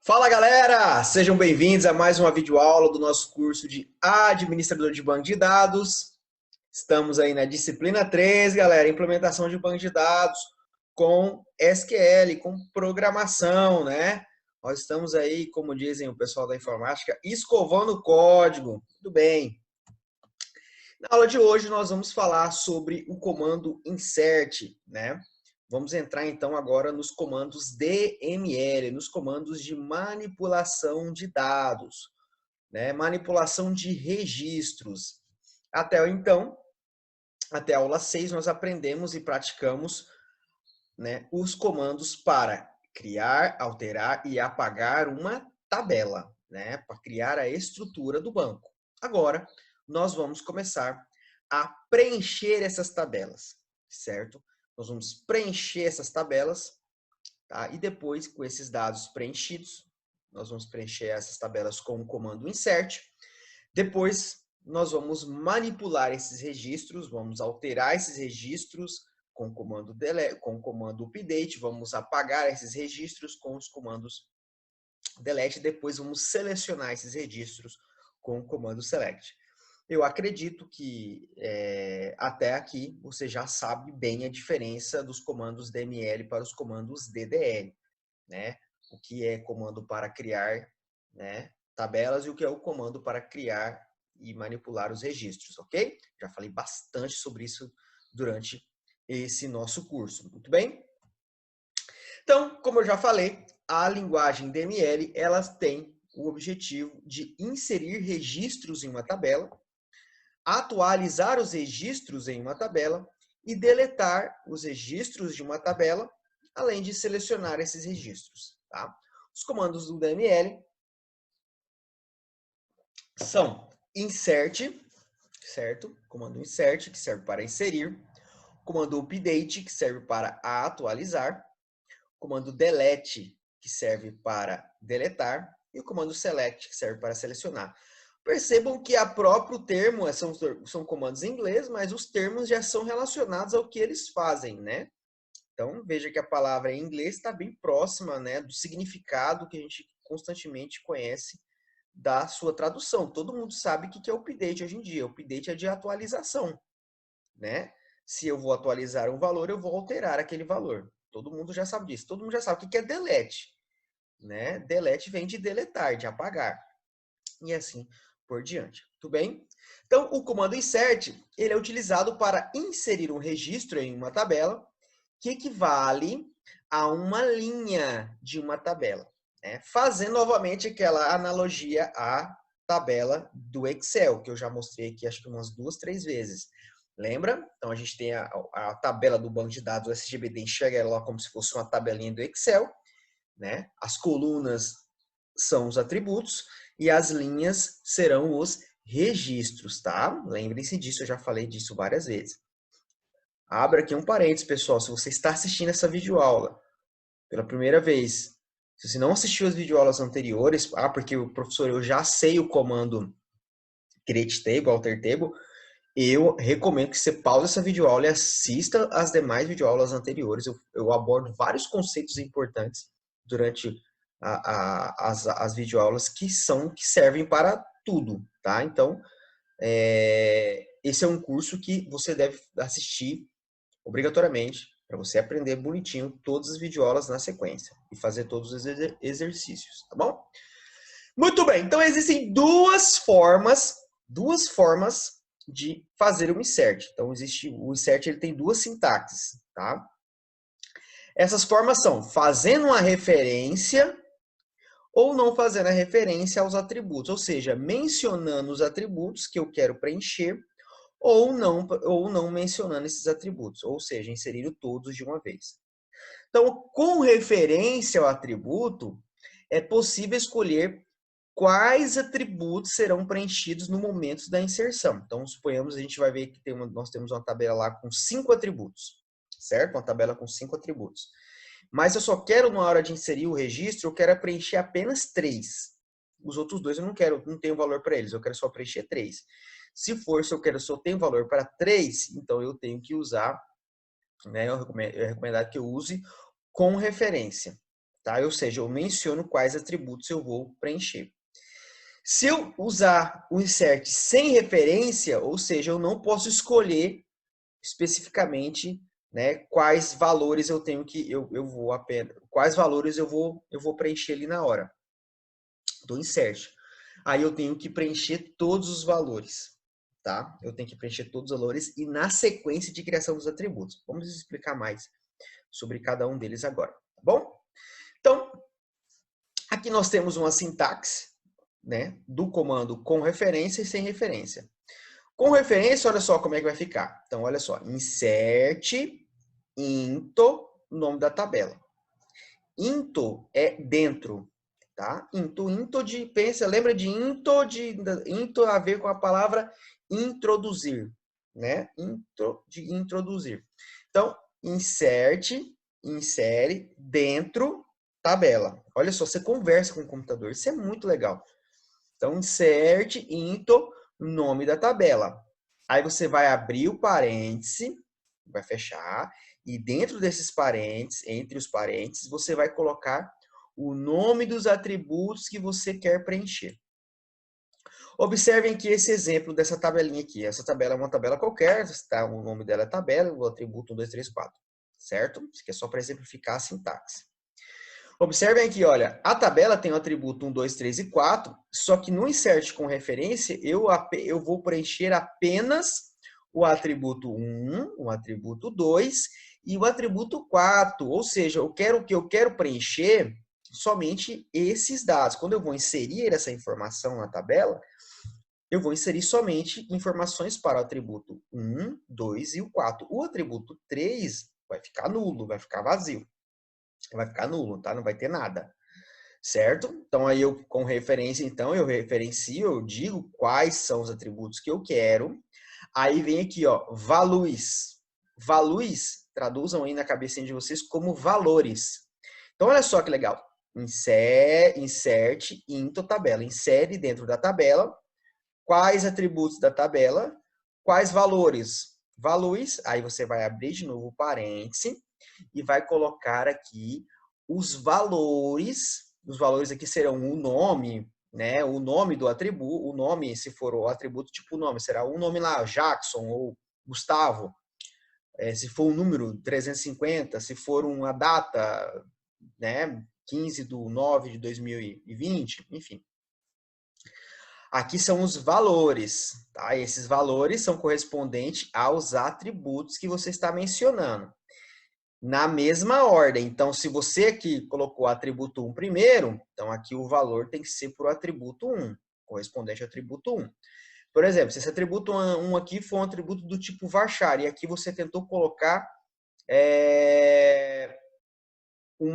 Fala galera, sejam bem-vindos a mais uma videoaula do nosso curso de Administrador de Banco de Dados. Estamos aí na disciplina 3, galera, implementação de banco de dados com SQL, com programação, né? Nós estamos aí, como dizem o pessoal da informática, escovando o código. Tudo bem. Na aula de hoje nós vamos falar sobre o comando insert, né? Vamos entrar então agora nos comandos DML, nos comandos de manipulação de dados, né? Manipulação de registros. Até então, até a aula 6, nós aprendemos e praticamos, né, os comandos para criar, alterar e apagar uma tabela, né? Para criar a estrutura do banco. Agora, nós vamos começar a preencher essas tabelas, certo? Nós vamos preencher essas tabelas, tá? E depois, com esses dados preenchidos, nós vamos preencher essas tabelas com o comando insert. Depois, nós vamos manipular esses registros, vamos alterar esses registros com o comando delete, com o comando update, vamos apagar esses registros com os comandos delete, depois vamos selecionar esses registros com o comando select. Eu acredito que até aqui você já sabe bem a diferença dos comandos DML para os comandos DDL, né? O que é comando para criar, né, tabelas e o que é o comando para criar e manipular os registros, ok? Já falei bastante sobre isso durante esse nosso curso, muito bem? Então, como eu já falei, a linguagem DML, ela tem o objetivo de inserir registros em uma tabela, atualizar os registros em uma tabela e deletar os registros de uma tabela, além de selecionar esses registros, tá? Os comandos do DML são insert, certo? Comando insert, que serve para inserir. Comando update, que serve para atualizar. Comando delete, que serve para deletar. E o comando select, que serve para selecionar. Percebam que a próprio termo são comandos em inglês, mas os termos já são relacionados ao que eles fazem, né? Então, veja que a palavra em inglês está bem próxima, né, do significado que a gente constantemente conhece da sua tradução. Todo mundo sabe o que é update hoje em dia. Update é de atualização, né? Se eu vou atualizar um valor, eu vou alterar aquele valor. Todo mundo já sabe disso. Todo mundo já sabe o que é delete, né? Delete vem de deletar, de apagar. E assim por diante. Tudo bem? Então, o comando insert, ele é utilizado para inserir um registro em uma tabela que equivale a uma linha de uma tabela, né? Fazendo novamente aquela analogia à tabela do Excel, que eu já mostrei aqui acho que umas 2, 3 vezes. Lembra? Então a gente tem a tabela do banco de dados, o SGBD enxerga ela como se fosse uma tabelinha do Excel, né? As colunas são os atributos e as linhas serão os registros, tá? Lembrem-se disso, eu já falei disso várias vezes. Abra aqui um parênteses, pessoal. Se você está assistindo essa videoaula pela primeira vez, se você não assistiu as videoaulas anteriores, porque o professor, eu já sei o comando create table, alter table, eu recomendo que você pause essa videoaula e assista as demais videoaulas anteriores. Eu abordo vários conceitos importantes durante as videoaulas que servem para tudo, tá? Então, esse é um curso que você deve assistir obrigatoriamente, para você aprender bonitinho todas as videoaulas na sequência e fazer todos os exercícios, tá bom? Muito bem, então existem duas formas de fazer um insert. Então o insert, ele tem duas sintaxes, tá? Essas formas são fazendo uma referência ou não fazendo a referência aos atributos, ou seja, mencionando os atributos que eu quero preencher ou não mencionando esses atributos, ou seja, inserir todos de uma vez. Então, com referência ao atributo, é possível escolher quais atributos serão preenchidos no momento da inserção. Então, suponhamos, a gente vai ver que nós temos uma tabela lá com 5 atributos, certo? Uma tabela com 5 atributos. Mas eu só quero, na hora de inserir o registro, eu quero preencher apenas 3. Os outros 2 eu não tenho valor para eles, eu quero só preencher 3. Se eu só tenho valor para 3, então eu tenho que usar, né, é recomendado que eu use com referência, tá? Ou seja, eu menciono quais atributos eu vou preencher. Se eu usar o insert sem referência, ou seja, eu não posso escolher especificamente, né, quais valores eu tenho que eu vou apenas, quais valores eu vou preencher ali na hora do insert. Aí eu tenho que preencher todos os valores, tá? Eu tenho que preencher todos os valores e na sequência de criação dos atributos. Vamos explicar mais sobre cada um deles agora, tá bom? Então, aqui nós temos uma sintaxe, né, do comando com referência e sem referência. Com referência, olha só como é que vai ficar. Então, olha só, insert into, nome da tabela. Into é dentro, tá? Into de, pensa, lembra de into a ver com a palavra introduzir, né? De introduzir. Então, insere dentro tabela. Olha só, você conversa com o computador, isso é muito legal. Então, insert into nome da tabela. Aí você vai abrir o parêntese, vai fechar, e dentro desses parênteses, entre os parênteses, você vai colocar o nome dos atributos que você quer preencher. Observem que esse exemplo dessa tabelinha aqui, essa tabela é uma tabela qualquer, tá? O nome dela é tabela, o atributo 1, 2, 3, 4, certo? Isso aqui é só para exemplificar a sintaxe. Observem aqui, olha, a tabela tem o atributo 1, 2, 3 e 4, só que no insert com referência, eu vou preencher apenas o atributo 1, o atributo 2 e o atributo 4, ou seja, eu quero preencher somente esses dados. Quando eu vou inserir essa informação na tabela, eu vou inserir somente informações para o atributo 1, 2 e o 4. O atributo 3 vai ficar nulo, vai ficar vazio. Vai ficar nulo, tá? Não vai ter nada, certo? Então, aí eu, com referência, então, eu referencio, eu digo quais são os atributos que eu quero. Aí vem aqui, ó, values. Values, traduzam aí na cabecinha de vocês como valores. Então, olha só que legal. Insert into tabela. Insere dentro da tabela quais atributos da tabela, quais valores. Values, aí você vai abrir de novo o parêntese e vai colocar aqui os valores. Os valores aqui serão o nome, né? O nome do atributo, o nome, se for o atributo tipo nome, será o nome lá, Jackson ou Gustavo. Se for um número, 350, se for uma data, né? 15/9/2020, enfim. Aqui são os valores, tá? Esses valores são correspondentes aos atributos que você está mencionando. Na mesma ordem. Então, se você aqui colocou o atributo 1 primeiro, então aqui o valor tem que ser para o atributo 1, correspondente ao atributo 1. Por exemplo, se esse atributo 1 aqui for um atributo do tipo varchar, e aqui você tentou colocar um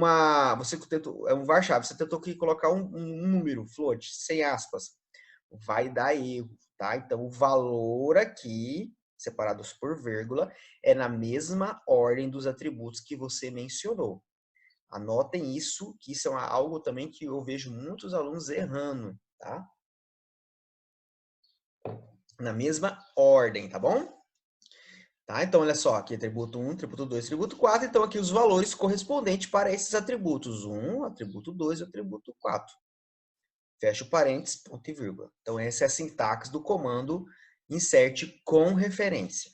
varchar, você tentou aqui colocar um número, float, sem aspas, vai dar erro, tá? Então, o valor aqui, separados por vírgula, é na mesma ordem dos atributos que você mencionou. Anotem isso, que isso é algo também que eu vejo muitos alunos errando, tá? Na mesma ordem, tá bom? Tá? Então, olha só, aqui atributo 1, atributo 2, atributo 4. Então, aqui os valores correspondentes para esses atributos. 1, atributo 2 e atributo 4. Fecha o parênteses, ponto e vírgula. Então, essa é a sintaxe do comando insert com referência.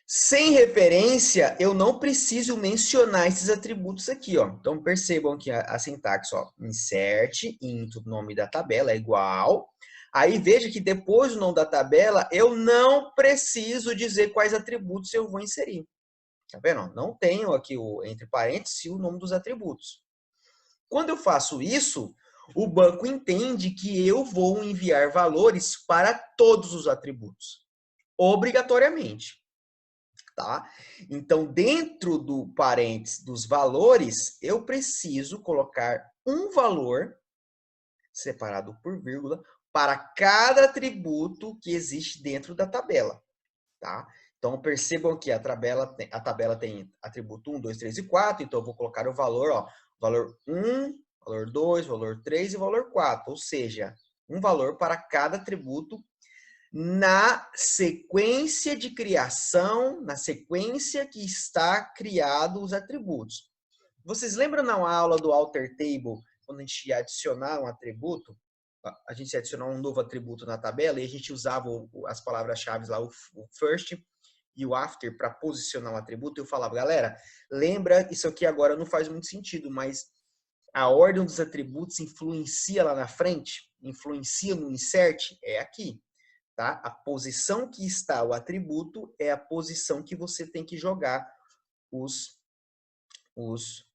Sem referência, eu não preciso mencionar esses atributos aqui, ó. Então, percebam que a sintaxe, ó, insert into nome da tabela é igual. Aí, veja que depois do nome da tabela, eu não preciso dizer quais atributos eu vou inserir. Tá vendo? Não tenho aqui, entre parênteses, o nome dos atributos. Quando eu faço isso, o banco entende que eu vou enviar valores para todos os atributos, obrigatoriamente. Tá? Então, dentro do parênteses dos valores, eu preciso colocar um valor, separado por vírgula, para cada atributo que existe dentro da tabela. Tá? Então, percebam que a tabela tem atributo 1, 2, 3 e 4, então eu vou colocar o valor, ó, valor 1, valor 2, valor 3 e valor 4, ou seja, um valor para cada atributo na sequência de criação, na sequência que está criado os atributos. Vocês lembram na aula do alter table, quando a gente ia adicionar um atributo? A gente ia adicionar um novo atributo na tabela e a gente usava as palavras-chave lá, o first e o after, para posicionar um atributo. Eu falava, galera, lembra, isso aqui agora não faz muito sentido, mas a ordem dos atributos influencia lá na frente, influencia no insert, é aqui. Tá? A posição que está o atributo é a posição que você tem que jogar os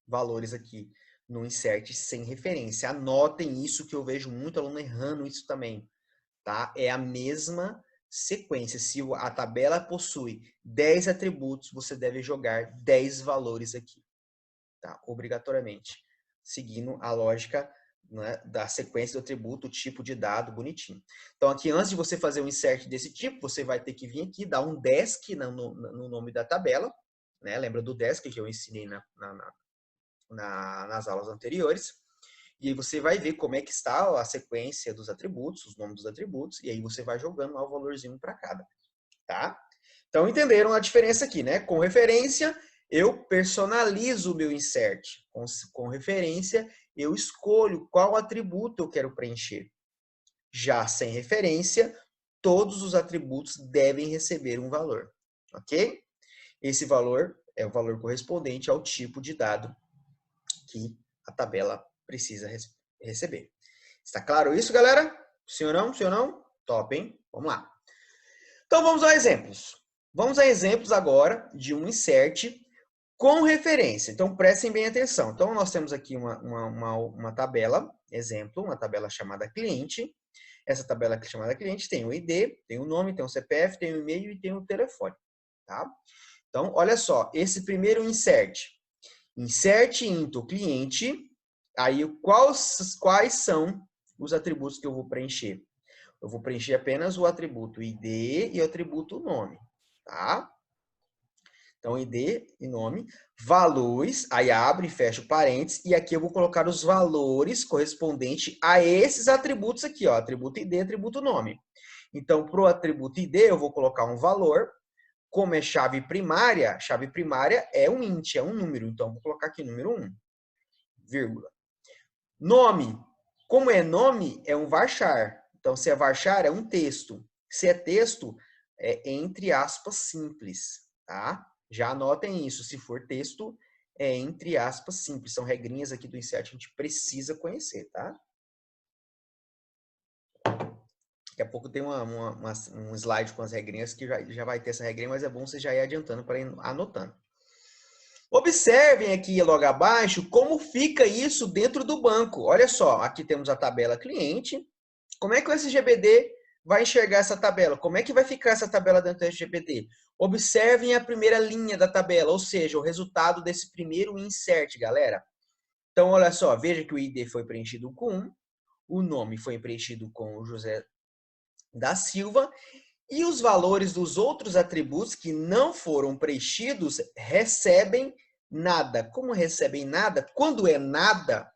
valores aqui no insert sem referência. Anotem isso, que eu vejo muito aluno errando isso também. Tá? É a mesma sequência. Se a tabela possui 10 atributos, você deve jogar 10 valores aqui. Tá? Obrigatoriamente. Seguindo a lógica, né, da sequência do atributo, tipo de dado, bonitinho. Então, aqui, antes de você fazer um insert desse tipo, você vai ter que vir aqui, dar um desk no nome da tabela. Né? Lembra do desk que eu ensinei nas aulas anteriores. E aí você vai ver como é que está a sequência dos atributos, os nomes dos atributos, e aí você vai jogando lá o valorzinho para cada. Tá? Então, entenderam a diferença aqui, né? Com referência, eu personalizo o meu insert. Com referência, eu escolho qual atributo eu quero preencher. Já sem referência, todos os atributos devem receber um valor. Ok? Esse valor é o valor correspondente ao tipo de dado que a tabela precisa receber. Está claro isso, galera? Sim ou não? Sim ou não? Top, hein? Vamos lá. Então, vamos a exemplos. Vamos a exemplos agora de um insert com referência. Então, prestem bem atenção. Então, nós temos aqui uma tabela, exemplo, uma tabela chamada cliente. Essa tabela chamada cliente tem o ID, tem o nome, tem o CPF, tem o e-mail e tem o telefone. Tá? Então, olha só, esse primeiro insert. Insert into cliente. Aí, quais são os atributos que eu vou preencher? Eu vou preencher apenas o atributo ID e o atributo nome, tá? Então, ID e nome. Valores, aí abre e fecha o parênteses, e aqui eu vou colocar os valores correspondentes a esses atributos aqui, ó, atributo ID, atributo nome. Então, para o atributo ID, eu vou colocar um valor. Como é chave primária é um int, é um número. Então, vou colocar aqui número 1, vírgula. Nome. Como é nome, é um varchar. Então, se é varchar, é um texto. Se é texto, é entre aspas simples, tá? Já anotem isso. Se for texto, é entre aspas simples. São regrinhas aqui do insert que a gente precisa conhecer, tá? Daqui a pouco tem um slide com as regrinhas que já vai ter essa regrinha, mas é bom você já ir adiantando para ir anotando. Observem aqui logo abaixo como fica isso dentro do banco. Olha só, aqui temos a tabela cliente. Como é que o SGBD vai enxergar essa tabela? Como é que vai ficar essa tabela dentro do SGBD? Observem a primeira linha da tabela, ou seja, o resultado desse primeiro insert, galera. Então, olha só, veja que o ID foi preenchido com 1, o nome foi preenchido com o José da Silva, e os valores dos outros atributos que não foram preenchidos recebem nada. Como recebem nada? Quando é nada,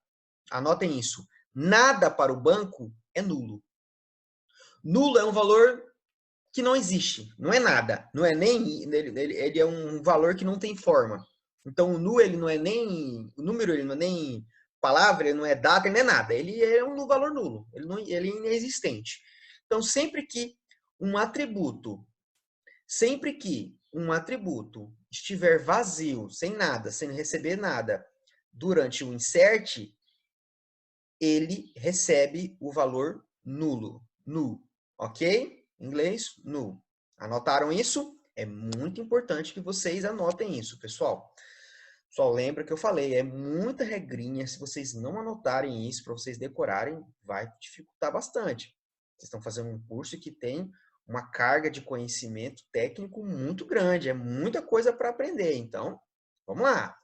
anotem isso, nada para o banco é nulo. Nulo é um valor que não existe, não é nada, não é nem ele é um valor que não tem forma. Então o nulo ele não é nem o número, ele não é nem palavra, ele não é data, ele não é nada, ele é um valor nulo, ele é inexistente. Então sempre que um atributo estiver vazio, sem nada, sem receber nada, durante o insert, ele recebe o valor nulo, null, ok? Em inglês, null. Anotaram isso? É muito importante que vocês anotem isso, pessoal. Só lembra que eu falei, é muita regrinha. Se vocês não anotarem isso para vocês decorarem, vai dificultar bastante. Vocês estão fazendo um curso que tem uma carga de conhecimento técnico muito grande, é muita coisa para aprender. Então, vamos lá.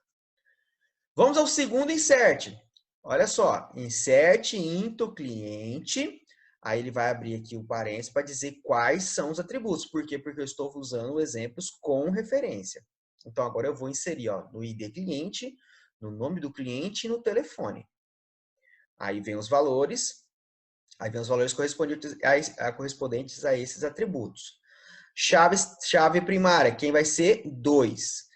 Vamos ao segundo insert. Olha só, insert into cliente. Aí ele vai abrir aqui o parênteses para dizer quais são os atributos. Por quê? Porque eu estou usando exemplos com referência. Então, agora eu vou inserir no ID cliente, no nome do cliente e no telefone. Aí vem os valores. Aí vem os valores correspondentes a esses atributos. Chave primária, quem vai ser? 2.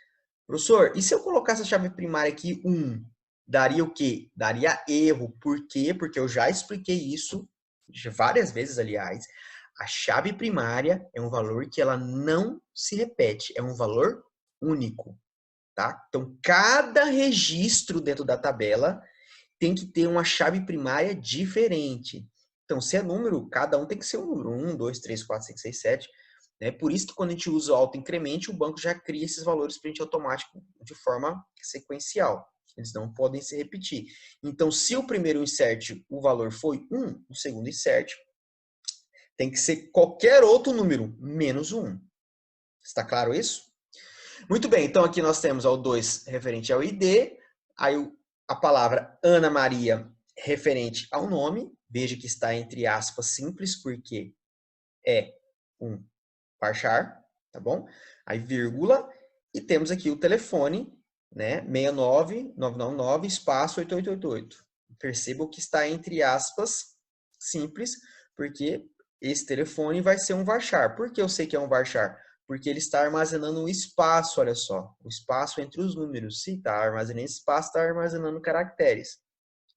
Professor, e se eu colocasse a chave primária aqui 1? Daria o quê? Daria erro. Por quê? Porque eu já expliquei isso várias vezes, aliás. A chave primária é um valor que ela não se repete, é um valor único, tá? Então, cada registro dentro da tabela tem que ter uma chave primária diferente. Então, se é número, cada um tem que ser um número. 1, 2, 3, 4, 5, 6, 7. Né? Por isso que quando a gente usa o autoincremente, o banco já cria esses valores para a gente automático de forma sequencial. Eles não podem se repetir. Então, se o primeiro insert o valor foi 1, o segundo insert tem que ser qualquer outro número, menos o 1. Está claro isso? Muito bem, então aqui nós temos o 2 referente ao ID, aí a palavra Ana Maria referente ao nome, veja que está entre aspas simples, porque é um varchar, tá bom? Aí vírgula, e temos aqui o telefone, né? 69999 espaço 8888. Percebam que está entre aspas simples, porque esse telefone vai ser um varchar. Por que eu sei que é um varchar? Porque ele está armazenando um espaço, olha só, o espaço entre os números. Se está armazenando espaço, está armazenando caracteres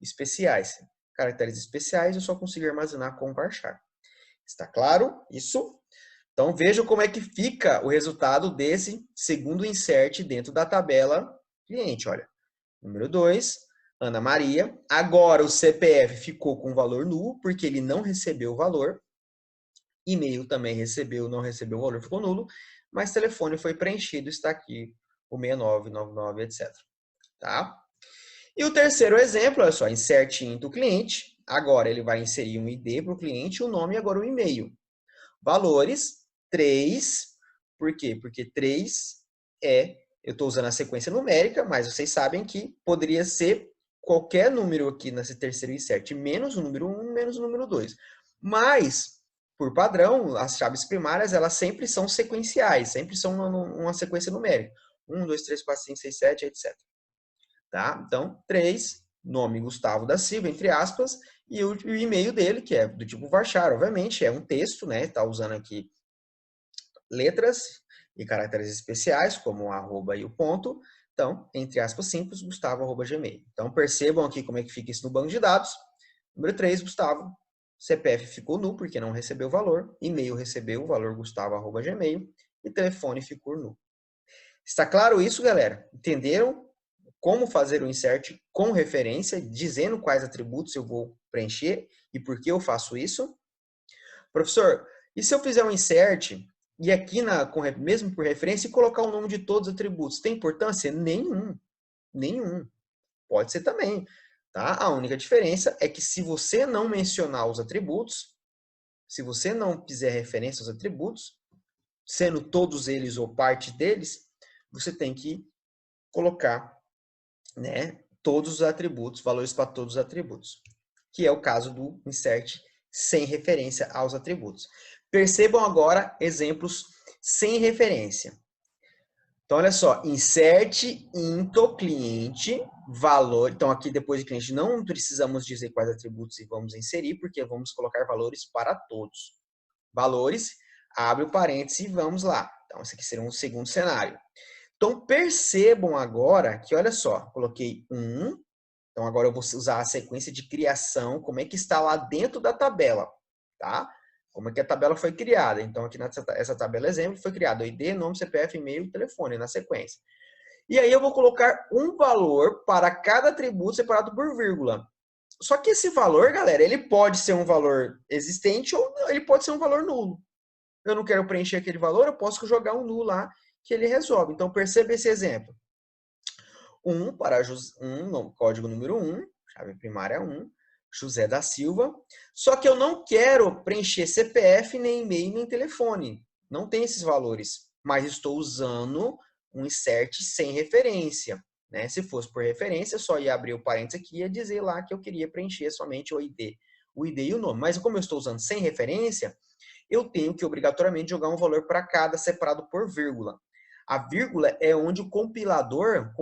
especiais. Caracteres especiais eu só consigo armazenar com varchar. Está claro isso? Então vejam como é que fica o resultado desse segundo insert dentro da tabela cliente. Olha, número 2, Ana Maria. Agora o CPF ficou com valor nulo, porque ele não recebeu o valor. E-mail também recebeu, não recebeu o valor, ficou nulo. Mas telefone foi preenchido, está aqui o 6999, etc. Tá? E o terceiro exemplo, olha só, insert into cliente. Agora ele vai inserir um ID para o cliente, o nome e agora o e-mail. Valores, 3. Por quê? Porque 3 eu estou usando a sequência numérica, mas vocês sabem que poderia ser qualquer número aqui nesse terceiro insert, menos o número 1, menos o número 2. Mas, por padrão, as chaves primárias, elas sempre são sequenciais, sempre são uma sequência numérica. 1, 2, 3, 4, 5, 6, 7, etc. Tá? Então, 3, nome Gustavo da Silva, entre aspas, e o e-mail dele, que é do tipo varchar, obviamente, é um texto, né? Está usando aqui letras e caracteres especiais, como o arroba e o ponto. Então, entre aspas, simples, gustavo@gmail. Então, percebam aqui como é que fica isso no banco de dados. Número 3, Gustavo. CPF ficou nulo, porque não recebeu o valor. E-mail recebeu o valor gustavo@gmail. E telefone ficou nulo. Está claro isso, galera? Entenderam como fazer o insert com referência, dizendo quais atributos eu vou preencher e por que eu faço isso? Professor, e se eu fizer um insert e aqui, mesmo por referência, colocar o nome de todos os atributos? Tem importância? Nenhum. Nenhum. Pode ser também. Tá? A única diferença é que se você não mencionar os atributos, se você não fizer referência aos atributos, sendo todos eles ou parte deles, você tem que colocar, né, todos os atributos, valores para todos os atributos, que é o caso do insert sem referência aos atributos. Percebam agora exemplos sem referência. Então, olha só, insert into cliente, valor. Então, aqui depois de cliente não precisamos dizer quais atributos vamos inserir, porque vamos colocar valores para todos. Valores, abre o parênteses e vamos lá. Então, esse aqui será um segundo cenário. Então, percebam agora que, olha só, coloquei 1. Então, agora eu vou usar a sequência de criação, como é que está lá dentro da tabela, tá? Como é que a tabela foi criada. Então, aqui nessa tabela exemplo, foi criado ID, nome, CPF, e-mail, telefone, na sequência. E aí eu vou colocar um valor para cada atributo separado por vírgula. Só que esse valor, galera, ele pode ser um valor existente ou ele pode ser um valor nulo. Eu não quero preencher aquele valor, eu posso jogar um nulo lá que ele resolve. Então, perceba esse exemplo. 1 para código número 1, chave primária 1, José da Silva. Só que eu não quero preencher CPF, nem e-mail, nem telefone. Não tem esses valores. Mas estou usando um insert sem referência. Né? Se fosse por referência, só ia abrir o parênteses aqui e ia dizer lá que eu queria preencher somente o ID e o nome. Mas como eu estou usando sem referência, eu tenho que obrigatoriamente jogar um valor para cada separado por vírgula. A vírgula é onde o compilador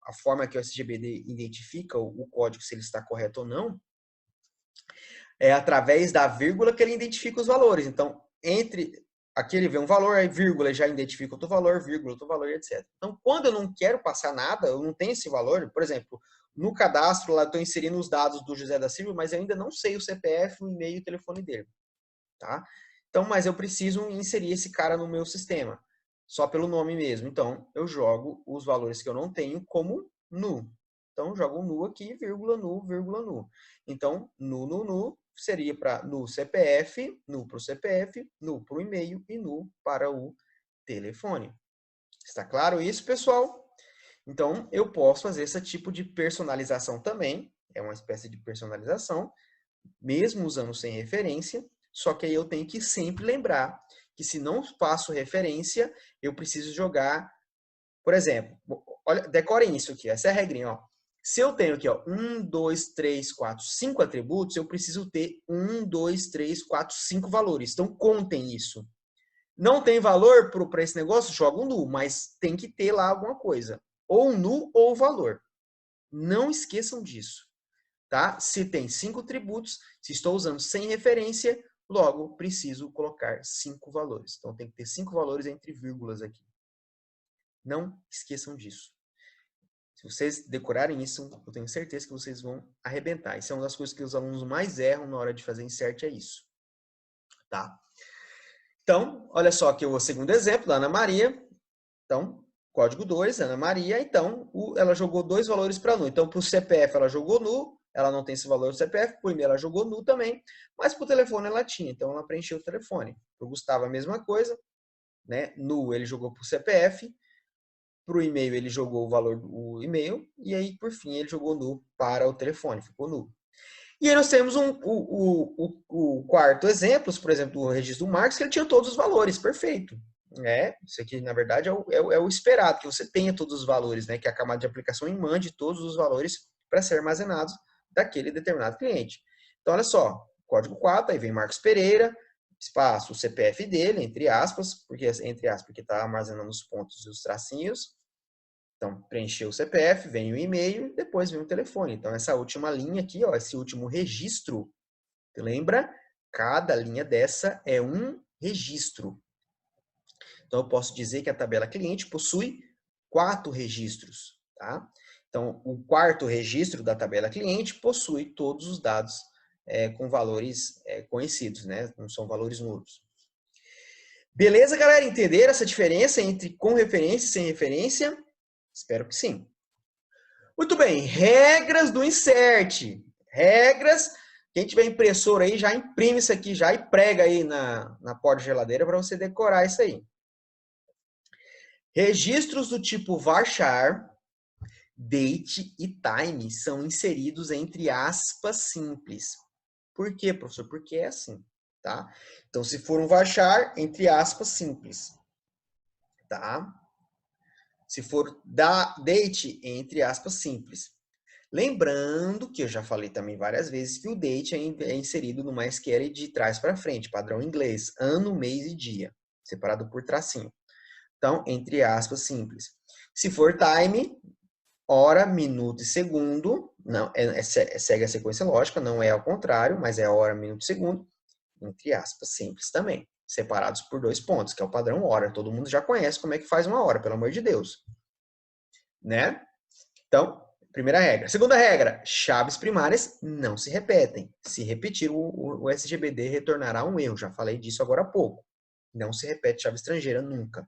a forma que o SGBD identifica o código, se ele está correto ou não, é através da vírgula que ele identifica os valores. Então, entre aqui ele vê um valor, aí vírgula já identifica outro valor, vírgula outro valor, etc. Então, quando eu não quero passar nada, eu não tenho esse valor, por exemplo, no cadastro lá eu estou inserindo os dados do José da Silva, mas eu ainda não sei o CPF, o e-mail e o telefone dele, tá? Então, mas eu preciso inserir esse cara no meu sistema, só pelo nome mesmo. Então, eu jogo os valores que eu não tenho como nu. Então, eu jogo nu aqui, vírgula nu, vírgula nu. Então, nu seria para nu CPF, nu para o CPF, nu para o e-mail e nu para o telefone. Está claro isso, pessoal? Então, eu posso fazer esse tipo de personalização também. É uma espécie de personalização, mesmo usando sem referência. Só que aí eu tenho que sempre lembrar que se não faço referência, eu preciso jogar, por exemplo, olha, decorem isso aqui, essa é a regrinha, ó. Se eu tenho aqui, ó, 1, 2, 3, 4, 5 atributos, eu preciso ter 1, 2, 3, 4, 5 valores. Então, contem isso. Não tem valor para esse negócio? Joga um nu, mas tem que ter lá alguma coisa. Ou um nu ou valor. Não esqueçam disso. Tá? Se tem 5 atributos, se estou usando sem referência, logo preciso colocar 5 valores. Então, tem que ter 5 valores entre vírgulas aqui. Não esqueçam disso. Se vocês decorarem isso, eu tenho certeza que vocês vão arrebentar. Isso é uma das coisas que os alunos mais erram na hora de fazer insert, é isso. Tá? Então, olha só aqui o segundo exemplo da Ana Maria. Então, código 2, Ana Maria. Então, ela jogou 2 valores para nu. Então, para o CPF ela jogou nu, ela não tem esse valor do CPF. Para o e-mail ela jogou nu também, mas para o telefone ela tinha. Então, ela preencheu o telefone. Para o Gustavo a mesma coisa, né? Nu ele jogou para o CPF. Para o e-mail ele jogou o valor do e-mail. E aí, por fim, ele jogou nu para o telefone. Ficou nu. E aí nós temos o quarto exemplo, por exemplo, o registro do Marcos, que ele tinha todos os valores, perfeito. Isso aqui, na verdade, é o esperado, que você tenha todos os valores, né? Que a camada de aplicação mande todos os valores para ser armazenados daquele determinado cliente. Então, olha só, código 4, aí vem Marcos Pereira, espaço, o CPF dele, entre aspas, porque está armazenando os pontos e os tracinhos. Então, preencheu o CPF, vem o e-mail, depois vem o telefone. Então, essa última linha aqui, ó, esse último registro, lembra? Cada linha dessa é um registro. Então, eu posso dizer que a tabela cliente possui 4 registros, tá? Então, o quarto registro da tabela cliente possui todos os dados com valores conhecidos, né? Não são valores nulos. Beleza, galera? Entenderam essa diferença entre com referência e sem referência? Espero que sim. Muito bem, regras do insert. Regras, quem tiver impressora aí, já imprime isso aqui, já e prega aí na porta-geladeira para você decorar isso aí. Registros do tipo varchar, date e time são inseridos entre aspas simples. Por quê, professor? Porque é assim, tá? Então, se for um varchar, entre aspas simples, tá? Se for date, entre aspas simples. Lembrando que eu já falei também várias vezes que o date é inserido no MySQL de trás para frente, padrão inglês, ano, mês e dia, separado por tracinho. Então, entre aspas, simples. Se for time, hora, minuto e segundo, não, segue a sequência lógica, não é ao contrário, mas é hora, minuto e segundo, entre aspas, simples também, separados por 2 pontos, que é o padrão hora. Todo mundo já conhece como é que faz uma hora, pelo amor de Deus. Né? Então, primeira regra. Segunda regra, chaves primárias não se repetem. Se repetir, o SGBD retornará um erro. Já falei disso agora há pouco. Não se repete chave estrangeira nunca.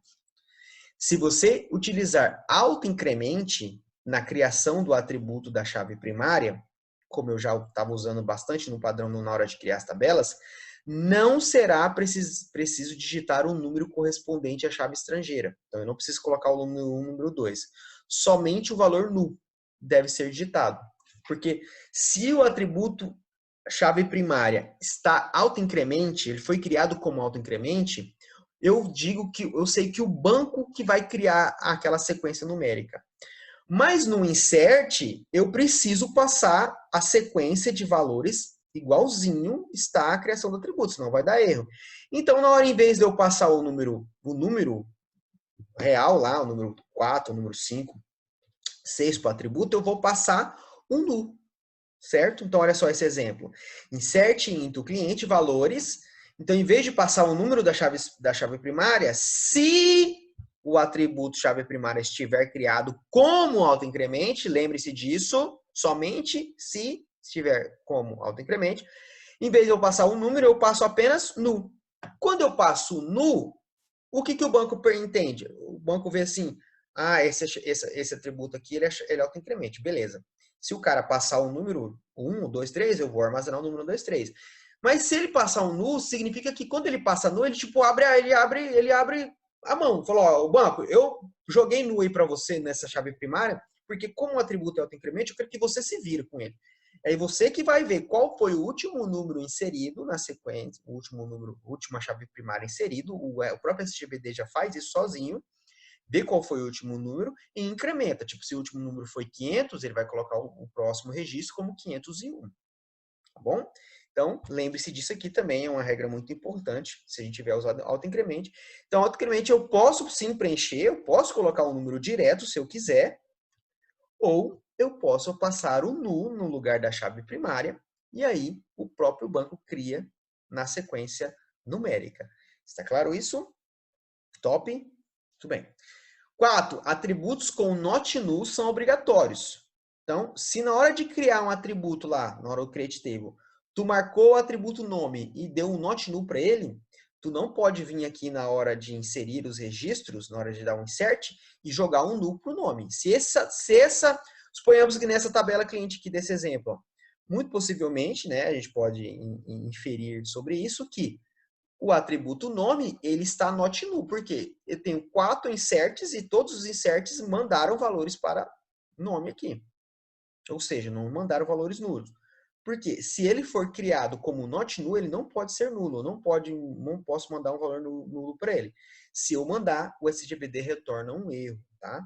Se você utilizar autoincremente na criação do atributo da chave primária, como eu já estava usando bastante no padrão na hora de criar as tabelas, não será preciso digitar o número correspondente à chave estrangeira. Então, eu não preciso colocar o número 1 e o número 2. Somente o valor nu deve ser digitado. Porque se o atributo chave primária está autoincremente, ele foi criado como autoincremente, eu digo que eu sei que o banco que vai criar aquela sequência numérica. Mas no insert, eu preciso passar a sequência de valores igualzinho está a criação do atributo, senão vai dar erro. Então, na hora, em vez de eu passar o número real lá, o número 4, o número 5, 6 para o atributo, eu vou passar um nu, certo? Então, olha só esse exemplo. Insert into cliente valores, Então, em vez de passar o número da chave primária, se o atributo chave primária estiver criado como autoincremente, lembre-se disso, somente se estiver como autoincremente, em vez de eu passar o número, eu passo apenas nu. Quando eu passo nu, o que o banco entende? O banco vê assim, esse atributo aqui ele é autoincremente, beleza. Se o cara passar o número 1, 2, 3, eu vou armazenar o número 1, 2, 3. Mas se ele passar um nu, significa que quando ele passa nu, ele tipo abre a mão. Falou, ó, o banco, eu joguei nu aí para você nessa chave primária, porque como o atributo é autoincremente, eu quero que você se vire com ele. É você que vai ver qual foi o último número inserido na sequência, o último número, a última chave primária inserido, o próprio SGBD já faz isso sozinho, vê qual foi o último número e incrementa. Tipo, se o último número foi 500, ele vai colocar o próximo registro como 501. Tá bom? Então, lembre-se disso aqui também, é uma regra muito importante, se a gente tiver usado autoincremente. Então, autoincremente eu posso sim preencher, eu posso colocar um número direto se eu quiser, ou eu posso passar o nu no lugar da chave primária, e aí o próprio banco cria na sequência numérica. Está claro isso? Top? Muito bem. 4. Atributos com not null são obrigatórios. Então, se na hora de criar um atributo lá, na hora do create table, tu marcou o atributo nome e deu um not null para ele, tu não pode vir aqui na hora de inserir os registros, na hora de dar um insert, e jogar um null para o nome. Suponhamos que nessa tabela cliente aqui desse exemplo, ó, muito possivelmente, né, a gente pode inferir sobre isso que o atributo nome, ele está not null. Por quê? Eu tenho 4 inserts e todos os inserts mandaram valores para nome aqui. Ou seja, não mandaram valores nulos. Porque se ele for criado como not null, ele não pode ser nulo. Não posso mandar um valor nulo para ele. Se eu mandar, o SGBD retorna um erro, tá?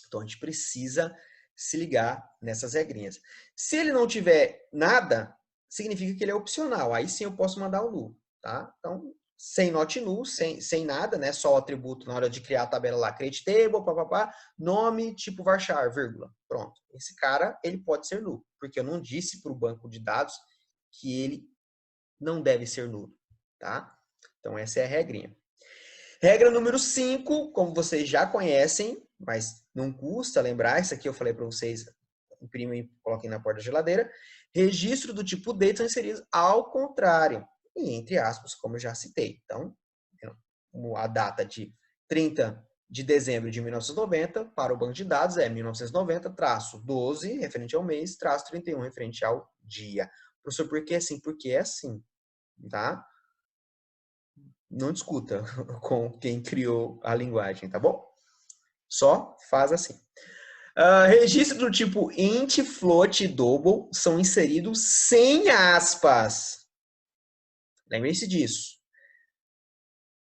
Então a gente precisa se ligar nessas regrinhas. Se ele não tiver nada, significa que ele é opcional. Aí sim eu posso mandar o null, tá? Então, sem not null, sem nada, né? Só o atributo na hora de criar a tabela lá, create table, papapá, nome, tipo varchar, vírgula. Pronto. Esse cara, ele pode ser nulo, porque eu não disse para o banco de dados que ele não deve ser nulo, tá? Então essa é a regrinha. Regra número 5, como vocês já conhecem, mas não custa lembrar, isso aqui eu falei para vocês, imprimem e coloquem na porta da geladeira. Registro do tipo date são inseridos ao contrário, e entre aspas, como eu já citei. Então, a data de 30 de dezembro de 1990 para o banco de dados é 1990-12, referente ao mês, traço 31, referente ao dia. Professor, por que assim? Porque é assim, tá? Não discuta com quem criou a linguagem, tá bom? Só faz assim. Registro do tipo int, float e double são inseridos sem aspas. Lembre-se disso.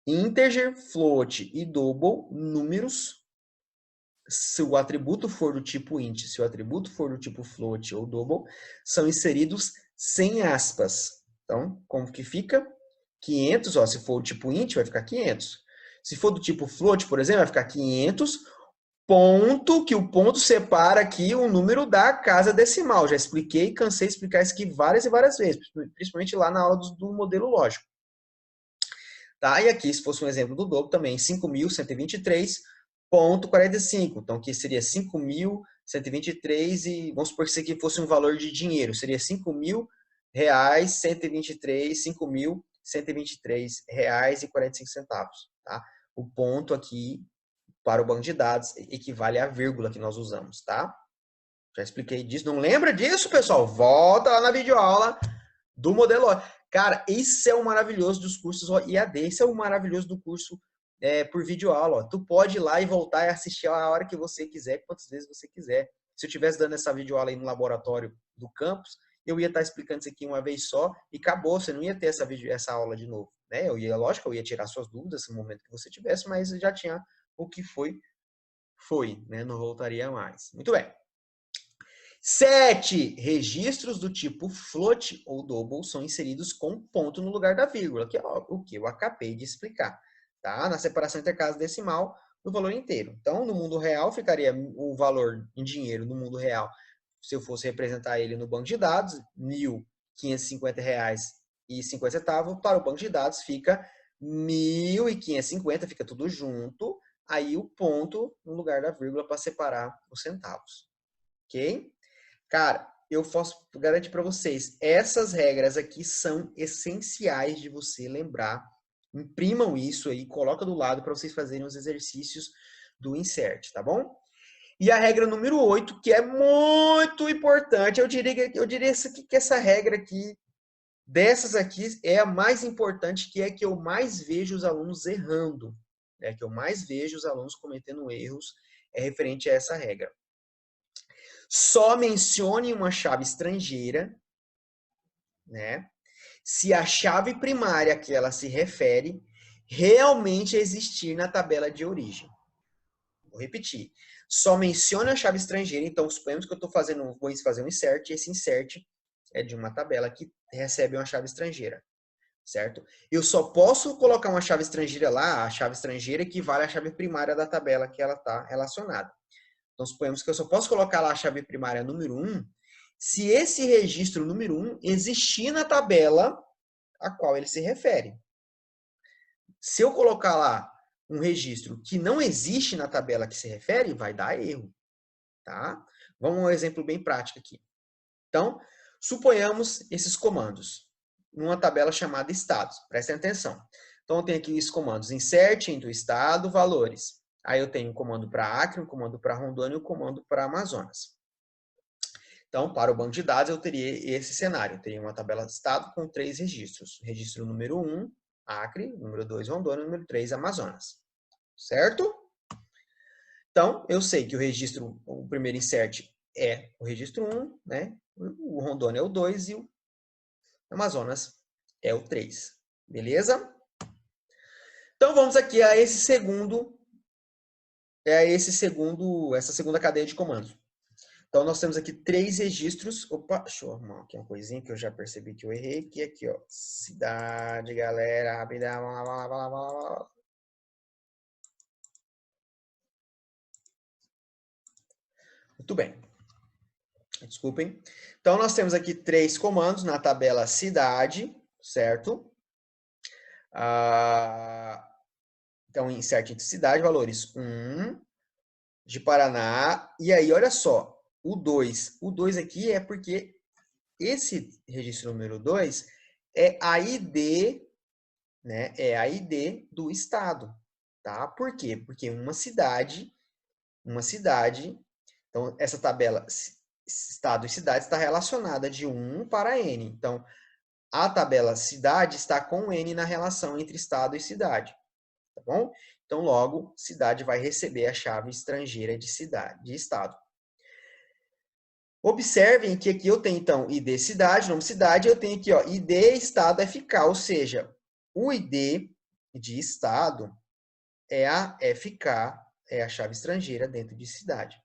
Integer, float e double, números. Se o atributo for do tipo int, se o atributo for do tipo float ou double, são inseridos sem aspas. Então, como que fica? 500, ó, se for o tipo int, vai ficar 500. Se for do tipo float, por exemplo, vai ficar 500, ponto, que o ponto separa aqui o número da casa decimal. Já expliquei, cansei de explicar isso aqui várias e várias vezes, principalmente lá na aula do modelo lógico. Tá? E aqui, se fosse um exemplo do dobro, também 5.123,45. Então, aqui seria 5.123 e vamos supor que isso aqui fosse um valor de dinheiro. Seria R$5.123,45. Tá? O ponto aqui para o banco de dados equivale à vírgula que nós usamos, tá? Já expliquei disso. Não lembra disso, pessoal? Volta lá na videoaula do modelo. Cara, isso é o maravilhoso dos cursos IAD. Isso é o maravilhoso do curso por videoaula. Ó. Tu pode ir lá e voltar e assistir a hora que você quiser, quantas vezes você quiser. Se eu estivesse dando essa videoaula aí no laboratório do campus, eu ia estar explicando isso aqui uma vez só e acabou. Você não ia ter essa aula de novo. Né? Lógico, eu ia tirar suas dúvidas no momento que você tivesse, mas já tinha o que foi, né? Não voltaria mais. Muito bem. 7. Registros do tipo float ou double são inseridos com ponto no lugar da vírgula, que é o que eu acabei de explicar. Tá? Na separação entre casa decimal do valor inteiro. Então, no mundo real, ficaria o valor em dinheiro no mundo real, se eu fosse representar ele no banco de dados, R$ 1.550 para o banco de dados fica 1.550, fica tudo junto, aí o ponto no lugar da vírgula para separar os centavos, ok? Cara, eu posso garantir para vocês, essas regras aqui são essenciais de você lembrar. Imprimam isso aí, coloca do lado para vocês fazerem os exercícios do insert, tá bom? E a regra número 8, que é muito importante, eu diria que essa regra aqui, dessas aqui, é a mais importante, que é que eu mais vejo os alunos errando, né? Que eu mais vejo os alunos cometendo erros, é referente a essa regra. Só mencione uma chave estrangeira, né? Se a chave primária a que ela se refere realmente existir na tabela de origem. Vou repetir. Só mencione a chave estrangeira. Então, suponhamos que eu vou fazer um insert, e esse insert é de uma tabela que recebe uma chave estrangeira, certo? Eu só posso colocar uma chave estrangeira lá, a chave estrangeira equivale à chave primária da tabela que ela está relacionada. Então, suponhamos que eu só posso colocar lá a chave primária número 1 se esse registro número 1 existir na tabela a qual ele se refere. Se eu colocar lá um registro que não existe na tabela que se refere, vai dar erro, tá? Vamos a um exemplo bem prático aqui. Então, suponhamos esses comandos numa tabela chamada estados. Prestem atenção. Então, eu tenho aqui os comandos insert into estado, valores. Aí eu tenho um comando para Acre, um comando para Rondônia e um comando para Amazonas. Então, para o banco de dados, eu teria esse cenário. Eu teria uma tabela de estado com 3 registros. Registro número 1, Acre, número 2, Rondônia, número 3, Amazonas. Certo? Então, eu sei que o primeiro insert é o registro 1, né? O Rondônia é o 2 e o Amazonas é o 3. Beleza? Então, vamos aqui a essa segunda cadeia de comandos. Então, nós temos aqui 3 registros. Opa, deixa eu arrumar aqui uma coisinha que eu já percebi que eu errei. Que aqui, ó. Cidade, galera, rapidão. Muito bem. Desculpem. Então, nós temos aqui 3 comandos na tabela cidade, certo? Então, insert entre cidade, valores 1, de Paraná. E aí, olha só, o 2. O 2 aqui é porque esse registro número 2 é a ID, né? É a ID do estado, tá? Por quê? Porque uma cidade, então essa tabela estado e cidade está relacionada de 1 para N. Então, a tabela cidade está com N na relação entre estado e cidade, tá bom? Então, logo, cidade vai receber a chave estrangeira de cidade, de estado. Observem que aqui eu tenho, então, ID cidade, nome cidade, eu tenho aqui, ó, ID estado FK, ou seja, o ID de estado é a FK, é a chave estrangeira dentro de cidade.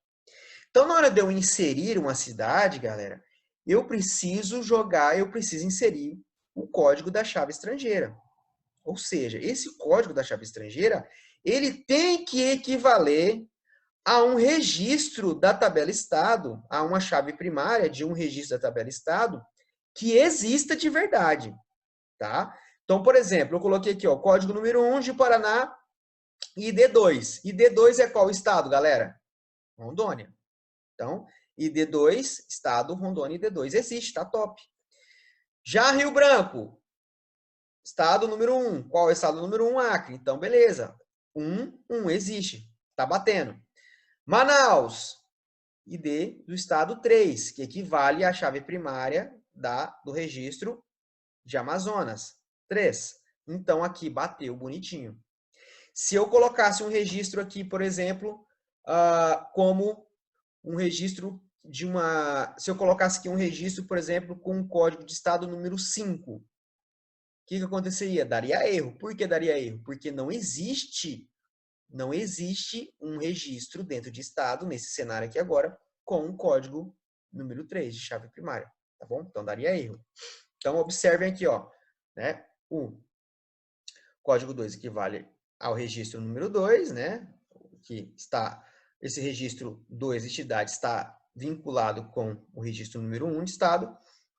Então, na hora de eu inserir uma cidade, galera, eu preciso inserir o código da chave estrangeira. Ou seja, esse código da chave estrangeira, ele tem que equivaler a um registro da tabela estado, a uma chave primária de um registro da tabela estado que exista de verdade, tá? Então, por exemplo, eu coloquei aqui, ó, código número 1 de Paraná, ID2. ID2 é qual estado, galera? Rondônia. Então, ID2, estado Rondônia, ID2 existe, tá top. Já Rio Branco, estado número 1. Qual é o estado número 1? Acre. Então, beleza. 1 existe, tá batendo. Manaus, ID do estado 3, que equivale à chave primária do registro de Amazonas, 3. Então, aqui bateu bonitinho. Se eu colocasse um registro aqui, por exemplo, como um registro de uma... Se eu colocasse aqui um registro, por exemplo, com um código de estado número 5, o que aconteceria? Daria erro. Por que daria erro? Porque não existe um registro dentro de estado, nesse cenário aqui agora, com um código número 3 de chave primária, tá bom? Então, daria erro. Então, observem aqui, ó, né? O código 2 equivale ao registro número 2, né? Que está, esse registro 2 de entidade está vinculado com o registro número 1 de estado,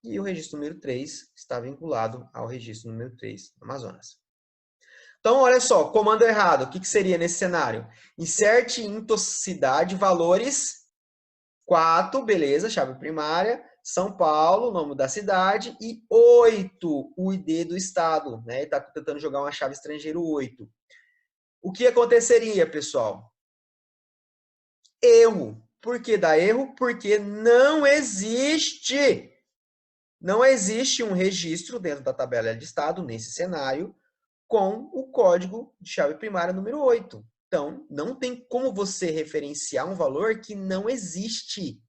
e o registro número 3 está vinculado ao registro número 3 do Amazonas. Então, olha só, comando errado, o que seria nesse cenário? Inserte em toxicidade valores 4, beleza, chave primária, São Paulo, nome da cidade, e 8, o ID do estado, né? Está tentando jogar uma chave estrangeira 8. O que aconteceria, pessoal? Erro. Por que dá erro? Porque não existe um registro dentro da tabela de estado, nesse cenário, com o código de chave primária número 8. Então, não tem como você referenciar um valor que não existe,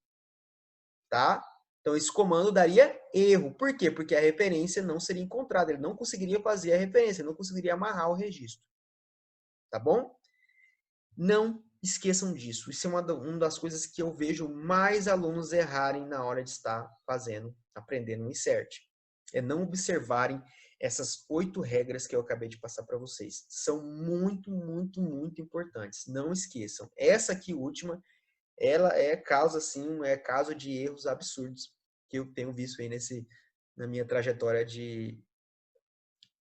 tá? Então, esse comando daria erro. Por quê? Porque a referência não seria encontrada. Ele não conseguiria fazer a referência, não conseguiria amarrar o registro. Tá bom? Não esqueçam disso. Isso é uma das coisas que eu vejo mais alunos errarem na hora de estar aprendendo um insert. É não observarem essas 8 regras que eu acabei de passar para vocês. São muito, muito, muito importantes. Não esqueçam. Essa aqui última, ela é caso de erros absurdos que eu tenho visto aí na minha trajetória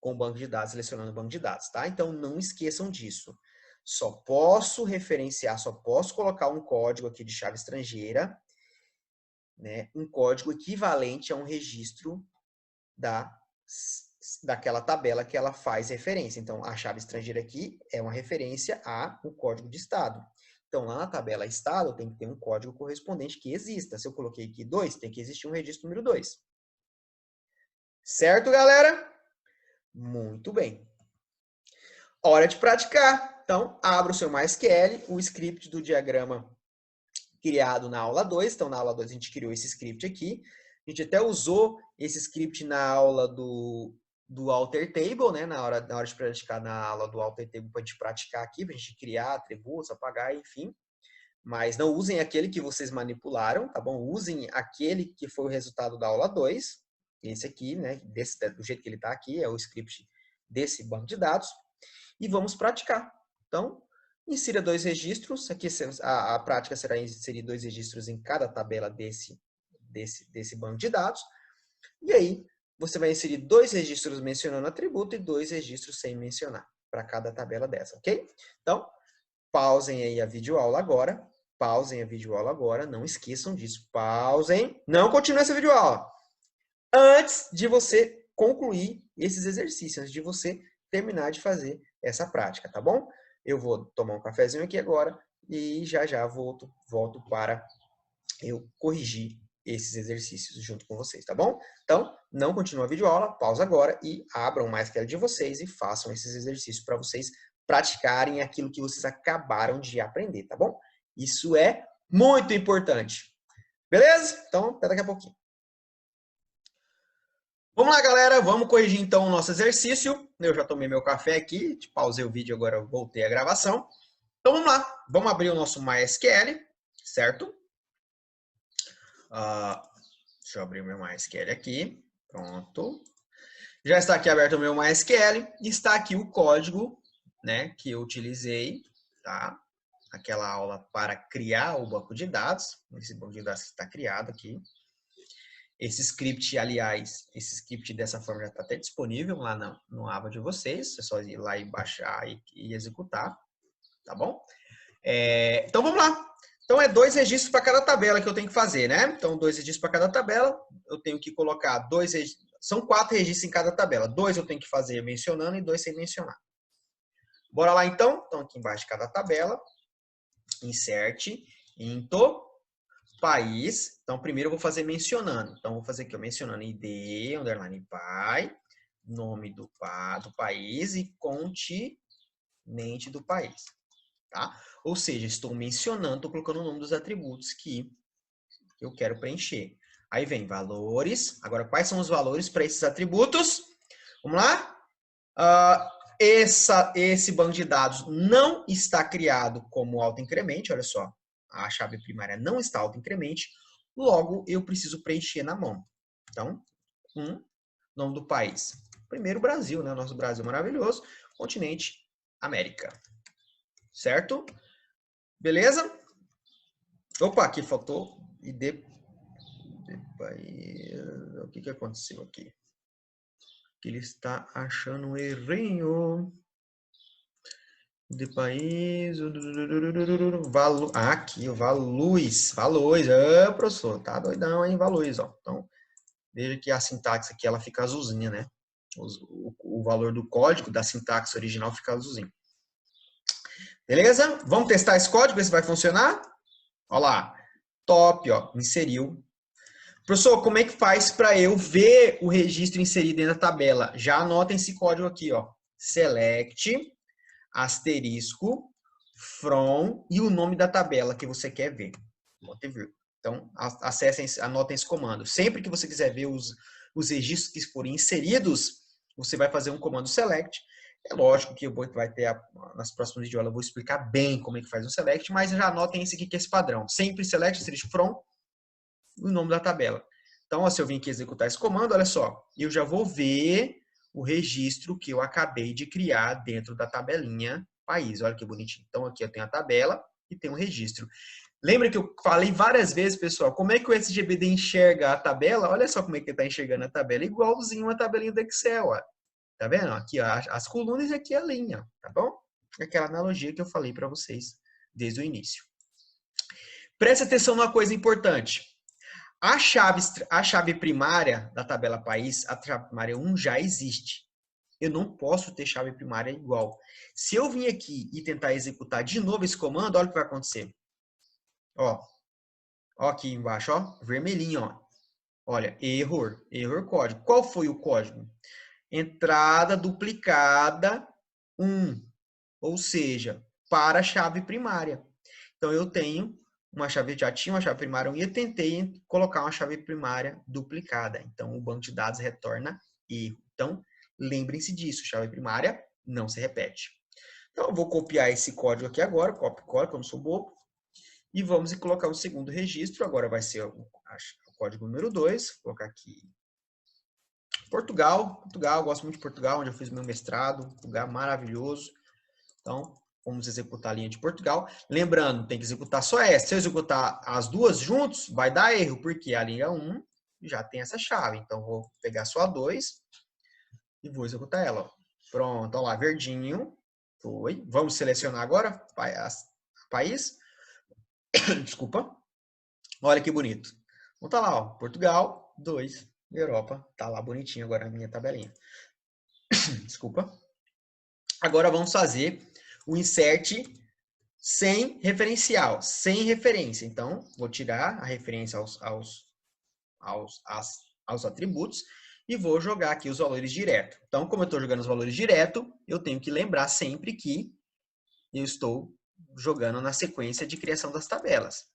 com o banco de dados, selecionando o banco de dados, tá? Então, não esqueçam disso. Só posso referenciar, só posso colocar um código aqui de chave estrangeira, né? Um código equivalente a um registro daquela tabela que ela faz referência. Então, a chave estrangeira aqui é uma referência ao código de estado. Então, lá na tabela estado, tem que ter um código correspondente que exista. Se eu coloquei aqui 2, tem que existir um registro número 2. Certo, galera? Muito bem. Hora de praticar. Então, abra o seu MySQL, o script do diagrama criado na aula 2. Então, na aula 2 a gente criou esse script aqui. A gente até usou esse script na aula do alter table, né? Na hora de praticar na aula do alter table, para a gente praticar aqui, para a gente criar atributos, apagar, enfim. Mas não usem aquele que vocês manipularam, tá bom? Usem aquele que foi o resultado da aula 2. Esse aqui, né? Do jeito que ele está aqui, é o script desse banco de dados. E vamos praticar. Então, insira 2 registros. Aqui a prática será inserir 2 registros em cada tabela desse banco de dados. E aí, você vai inserir 2 registros mencionando atributo e 2 registros sem mencionar para cada tabela dessa, ok? Então, pausem aí a videoaula agora. Pausem a videoaula agora. Não esqueçam disso. Pausem. Não continue essa videoaula. Antes de você concluir esses exercícios, antes de você terminar de fazer essa prática, tá bom? Eu vou tomar um cafezinho aqui agora e já volto para eu corrigir esses exercícios junto com vocês, tá bom? Então, não continua a videoaula, pausa agora e abram o MySQL de vocês e façam esses exercícios para vocês praticarem aquilo que vocês acabaram de aprender, tá bom? Isso é muito importante. Beleza? Então, até daqui a pouquinho. Vamos lá, galera. Vamos corrigir, então, o nosso exercício. Eu já tomei meu café aqui. Pausei o vídeo, agora voltei a gravação. Então, vamos lá. Vamos abrir o nosso MySQL, certo? Deixa eu abrir o meu MySQL aqui. Pronto. Já está aqui aberto o meu MySQL. E está aqui o código, né, que eu utilizei, tá? Aquela aula para criar o banco de dados. Esse banco de dados está criado aqui. Esse script, aliás, esse script dessa forma já está até disponível lá no aba de vocês. É só ir lá e baixar e executar, tá bom? Então, vamos lá. Então, é 2 registros para cada tabela que eu tenho que fazer, né? Então, 2 registros para cada tabela. Eu tenho que colocar 2 registros. São 4 registros em cada tabela. 2 eu tenho que fazer mencionando e 2 sem mencionar. Bora lá, então. Então, aqui embaixo de cada tabela, insert, into, país. Então, primeiro eu vou fazer mencionando. Então, vou fazer aqui, ó, mencionando ID, underline pai, nome do país e continente do país. Tá? Ou seja, estou mencionando, estou colocando o nome dos atributos que eu quero preencher. Aí vem valores. Agora, quais são os valores para esses atributos? Vamos lá? Esse banco de dados não está criado como autoincremente, olha só. A chave primária não está autoincremente, logo eu preciso preencher na mão. Então, nome do país. Primeiro, Brasil, né? Nosso Brasil maravilhoso. Continente, América. Certo? Beleza? Opa, aqui faltou ID país. O que aconteceu aqui? Que ele está achando um errinho. De país. Aqui, o Valuz. Valuz. Professor, tá doidão, hein? Valuz, ó. Então, veja que a sintaxe aqui, ela fica azulzinha, né? O valor do código da sintaxe original fica azulzinho. Beleza? Vamos testar esse código, ver se vai funcionar? Olha lá. Top, ó. Inseriu. Professor, como é que faz para eu ver o registro inserido dentro da tabela? Já anota esse código aqui, ó. Select, asterisco, from e o nome da tabela que você quer ver. Então, acessem, anotem esse comando. Sempre que você quiser ver os registros que forem inseridos, você vai fazer um comando select. É lógico que vai ter, nas próximas videoaulas eu vou explicar bem como é que faz um select, mas já anotem esse aqui que é esse padrão. Sempre select, asterisco, from, o nome da tabela. Então, ó, se eu vim aqui executar esse comando, olha só, eu já vou ver o registro que eu acabei de criar dentro da tabelinha país. Olha que bonitinho. Então, aqui eu tenho a tabela e tenho o registro. Lembra que eu falei várias vezes, pessoal, como é que o SGBD enxerga a tabela? Olha só como é que ele está enxergando a tabela, igualzinho uma tabelinha do Excel, ó. Tá vendo? Aqui, ó, as colunas e aqui a linha, tá bom? Aquela analogia que eu falei para vocês desde o início. Preste atenção numa coisa importante. A chave primária da tabela país, a chave primária 1, já existe. Eu não posso ter chave primária igual. Se eu vir aqui e tentar executar de novo esse comando, olha o que vai acontecer. Ó aqui embaixo, ó, vermelhinho, ó. Olha, error código. Qual foi o código? Entrada duplicada 1, ou seja, para a chave primária. Então, eu tenho uma chave, já tinha uma chave primária 1 e eu tentei colocar uma chave primária duplicada. Então, o banco de dados retorna erro. Então, lembrem-se disso, chave primária não se repete. Então, eu vou copiar esse código aqui agora, copy código, eu não sou bobo, e vamos colocar o segundo registro. Agora vai ser o código número 2, vou colocar aqui Portugal, gosto muito de Portugal, onde eu fiz meu mestrado, lugar maravilhoso. Então, vamos executar a linha de Portugal. Lembrando, tem que executar só essa. Se eu executar as duas juntos, vai dar erro, porque a linha 1 já tem essa chave. Então, vou pegar só a 2 e vou executar ela. Ó. Pronto, olha lá, verdinho. Foi. Vamos selecionar agora país. Desculpa. Olha que bonito. Então, tá lá, ó, Portugal, 2, Europa. Tá lá bonitinho agora a minha tabelinha. Desculpa. Agora vamos fazer o insert sem referencial, sem referência. Então, vou tirar a referência aos atributos e vou jogar aqui os valores direto. Então, como eu estou jogando os valores direto, eu tenho que lembrar sempre que eu estou jogando na sequência de criação das tabelas.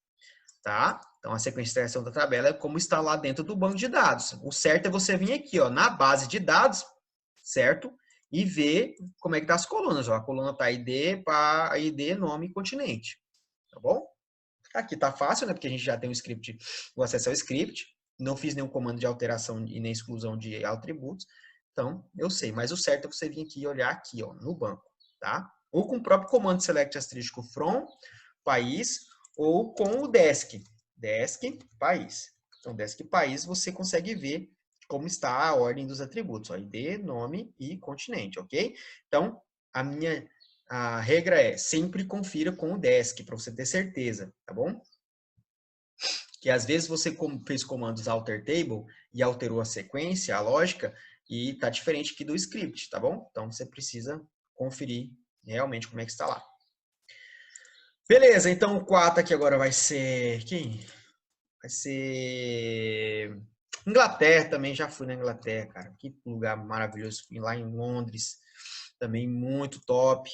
Tá? Então, a sequência de criação da tabela é como está lá dentro do banco de dados. O certo é você vir aqui, ó, na base de dados, certo? E ver como é que tá as colunas. Ó. A coluna tá ID, nome e continente. Tá bom? Aqui tá fácil, né? Porque a gente já tem o script, o acesso ao script. Não fiz nenhum comando de alteração e nem exclusão de atributos. Então, eu sei. Mas o certo é você vir aqui e olhar aqui, ó, no banco. Tá? Ou com o próprio comando select asterisco from, país, ou com o desk país. Então, desk país, você consegue ver como está a ordem dos atributos, ó, ID, nome e continente, ok? Então, a regra é sempre confira com o desk, para você ter certeza, tá bom? Que às vezes você fez comandos alter table e alterou a sequência, a lógica, e tá diferente aqui do script, tá bom? Então, você precisa conferir realmente como é que está lá. Beleza, então o 4 aqui agora vai ser... Quem? Vai ser... Inglaterra também, já fui na Inglaterra, cara. Que lugar maravilhoso. Fui lá em Londres, também muito top.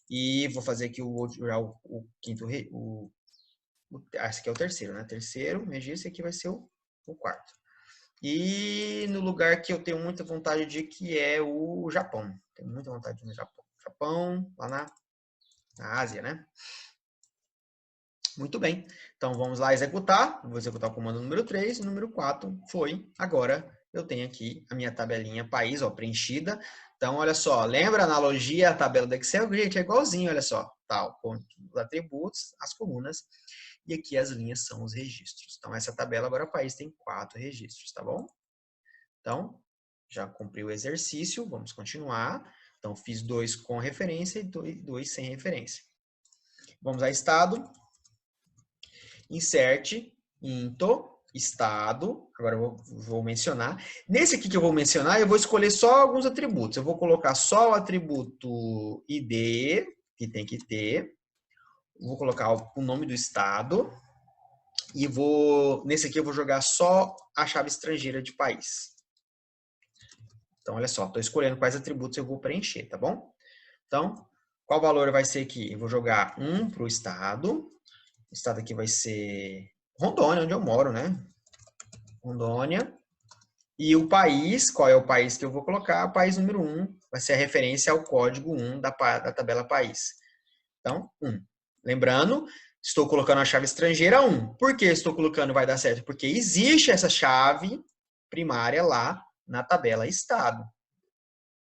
E vou fazer aqui o quinto... esse aqui é o terceiro, né? Terceiro, esse aqui vai ser o quarto. E no lugar que eu tenho muita vontade de ir, que é o Japão. Tenho muita vontade de ir no Japão. Japão, lá na Ásia, né? Muito bem. Então, vamos lá executar. Vou executar o comando número 3. O número 4 foi. Agora, eu tenho aqui a minha tabelinha país, ó, preenchida. Então, olha só. Lembra a analogia, a tabela do Excel? Gente, é igualzinho, olha só. Tal, com os atributos, as colunas e aqui as linhas são os registros. Então, essa tabela agora país tem 4 registros, tá bom? Então, já cumpri o exercício, vamos continuar. Então, fiz 2 com referência e 2 sem referência. Vamos a estado. Insert, into, estado. Agora eu vou mencionar. Nesse aqui que eu vou mencionar, eu vou escolher só alguns atributos. Eu vou colocar só o atributo ID, que tem que ter. Vou colocar o nome do estado. E nesse aqui eu vou jogar só a chave estrangeira de país. Então, olha só, estou escolhendo quais atributos eu vou preencher, tá bom? Então, qual valor vai ser aqui? Eu vou jogar 1 para o estado. O estado aqui vai ser Rondônia, onde eu moro, né? Rondônia. E o país, qual é o país que eu vou colocar? O país número 1 vai ser a referência ao código 1 da tabela país. Então, 1. Lembrando, estou colocando a chave estrangeira 1. Por que estou colocando vai dar certo? Porque existe essa chave primária lá na tabela estado.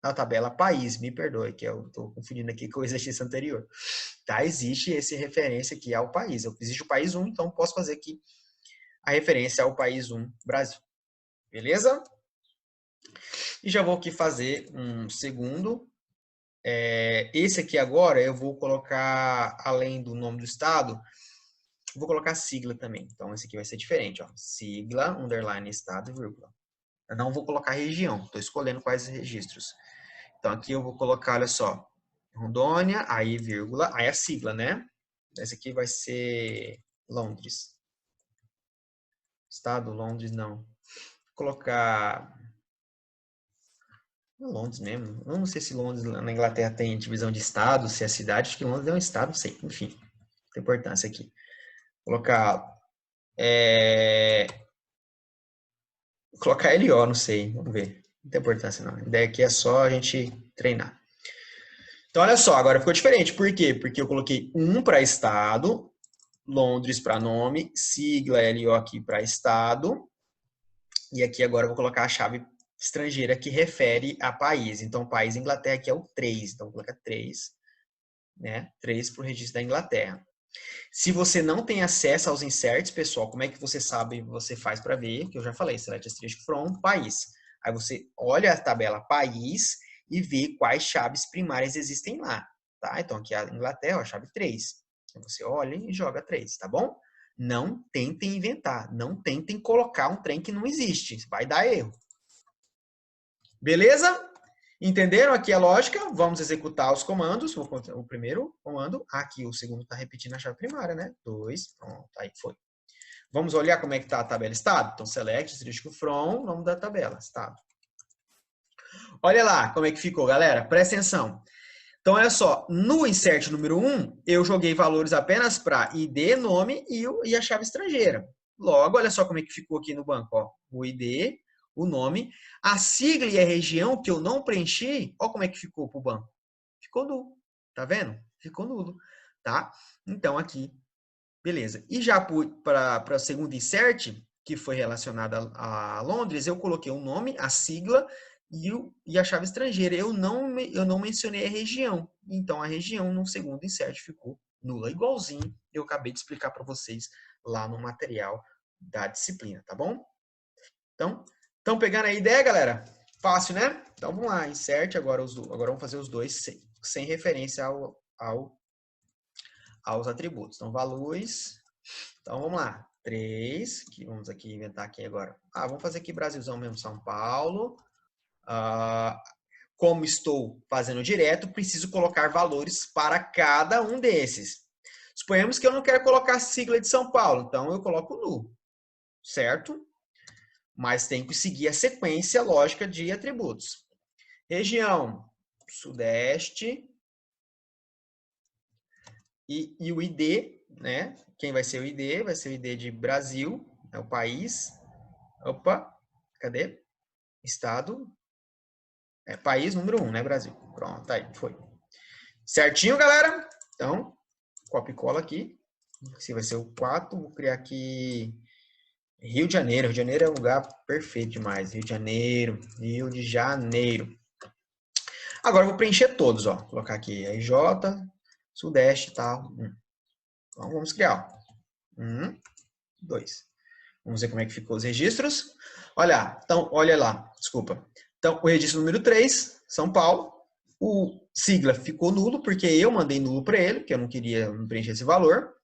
Na tabela país, me perdoe, que eu estou confundindo aqui com o exercício anterior. Tá? Existe essa referência aqui ao país. Existe o país 1, então posso fazer aqui a referência ao país 1, Brasil. Beleza? E já vou aqui fazer um segundo. Esse aqui agora eu vou colocar, além do nome do estado, vou colocar sigla também. Então, esse aqui vai ser diferente. Ó. Sigla, underline, estado, vírgula. Eu não vou colocar região. Estou escolhendo quais registros. Então, aqui eu vou colocar, olha só, Rondônia, aí vírgula, aí a sigla, né? Esse aqui vai ser Londres. Estado, Londres, não. Vou colocar Londres mesmo. Eu não sei se Londres na Inglaterra tem divisão de estado, se é cidade. Acho que Londres é um estado, não sei. Enfim, tem importância aqui. Vou colocar colocar LO, não sei. Vamos ver. Não tem importância, não. A ideia aqui é só a gente treinar. Então, olha só, agora ficou diferente. Por quê? Porque eu coloquei 1 para estado, Londres para nome, sigla LO aqui para estado. E aqui agora eu vou colocar a chave estrangeira que refere a país. Então, país Inglaterra aqui é o 3. Então, coloca 3, né? 3 para o registro da Inglaterra. Se você não tem acesso aos inserts, pessoal, como é que você sabe, você faz para ver? Que eu já falei, select asterisk from, país. Aí você olha a tabela país e vê quais chaves primárias existem lá, tá? Então, aqui a Inglaterra, a chave 3. Então, você olha e joga 3, tá bom? Não tentem inventar, não tentem colocar um trem que não existe, vai dar erro. Beleza? Entenderam aqui a lógica? Vamos executar os comandos. O primeiro comando, aqui o segundo está repetindo a chave primária, né? 2, pronto, aí foi. Vamos olhar como é que está a tabela estado? Então, select, asterisco from, nome da tabela, estado. Olha lá como é que ficou, galera. Presta atenção. Então, olha só, no insert número 1, eu joguei valores apenas para ID, nome e a chave estrangeira. Logo, olha só como é que ficou aqui no banco, ó. O ID, o nome, a sigla e a região que eu não preenchi, olha como é que ficou para o banco. Ficou nulo, tá vendo? Ficou nulo, tá? Então, aqui, beleza. E já para o segundo insert, que foi relacionado a Londres, eu coloquei o nome, a sigla e a chave estrangeira. Eu não mencionei a região. Então, a região no segundo insert ficou nula, igualzinho eu acabei de explicar para vocês lá no material da disciplina, tá bom? Então, estão pegando a ideia, galera? Fácil, né? Então, vamos lá, insert. Agora vamos fazer os dois sem referência aos atributos. Então, valores. Então, vamos lá. 3, que vamos aqui inventar aqui agora. Vamos fazer aqui Brasilzão mesmo, São Paulo. Como estou fazendo direto, preciso colocar valores para cada um desses. Suponhamos que eu não quero colocar a sigla de São Paulo, então eu coloco null, certo? Mas tem que seguir a sequência lógica de atributos. Região, Sudeste. E o ID, né? Quem vai ser o ID? Vai ser o ID de Brasil, é o país. Opa, cadê? Estado. País número 1, né, Brasil? Pronto, aí, foi. Certinho, galera? Então, copia e cola aqui. Esse vai ser o 4. Vou criar aqui Rio de Janeiro. Rio de Janeiro é um lugar perfeito demais. Rio de Janeiro, Rio de Janeiro. Agora eu vou preencher todos, ó. Vou colocar aqui RJ, Sudeste e tal. Então, vamos criar, ó. 1, 2. Vamos ver como é que ficou os registros. Olha, então, olha lá, desculpa. Então, o registro número 3, São Paulo. O sigla ficou nulo, porque eu mandei nulo para ele, porque eu não queria preencher esse valor.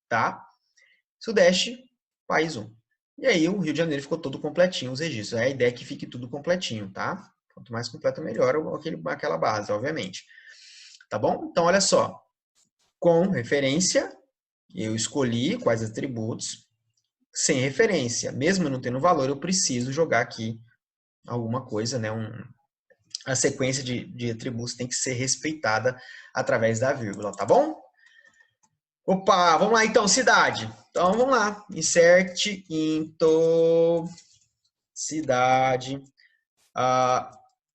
Tá? Sudeste, país 1. E aí o Rio de Janeiro ficou todo completinho, os registros. A ideia é que fique tudo completinho, tá? Quanto mais completo, melhor aquela base, obviamente. Tá bom? Então, olha só. Com referência, eu escolhi quais atributos. Sem referência, mesmo não tendo valor, eu preciso jogar aqui alguma coisa, né? A sequência de atributos tem que ser respeitada através da vírgula, tá bom? Opa, vamos lá então, cidade. Então vamos lá, insert into cidade,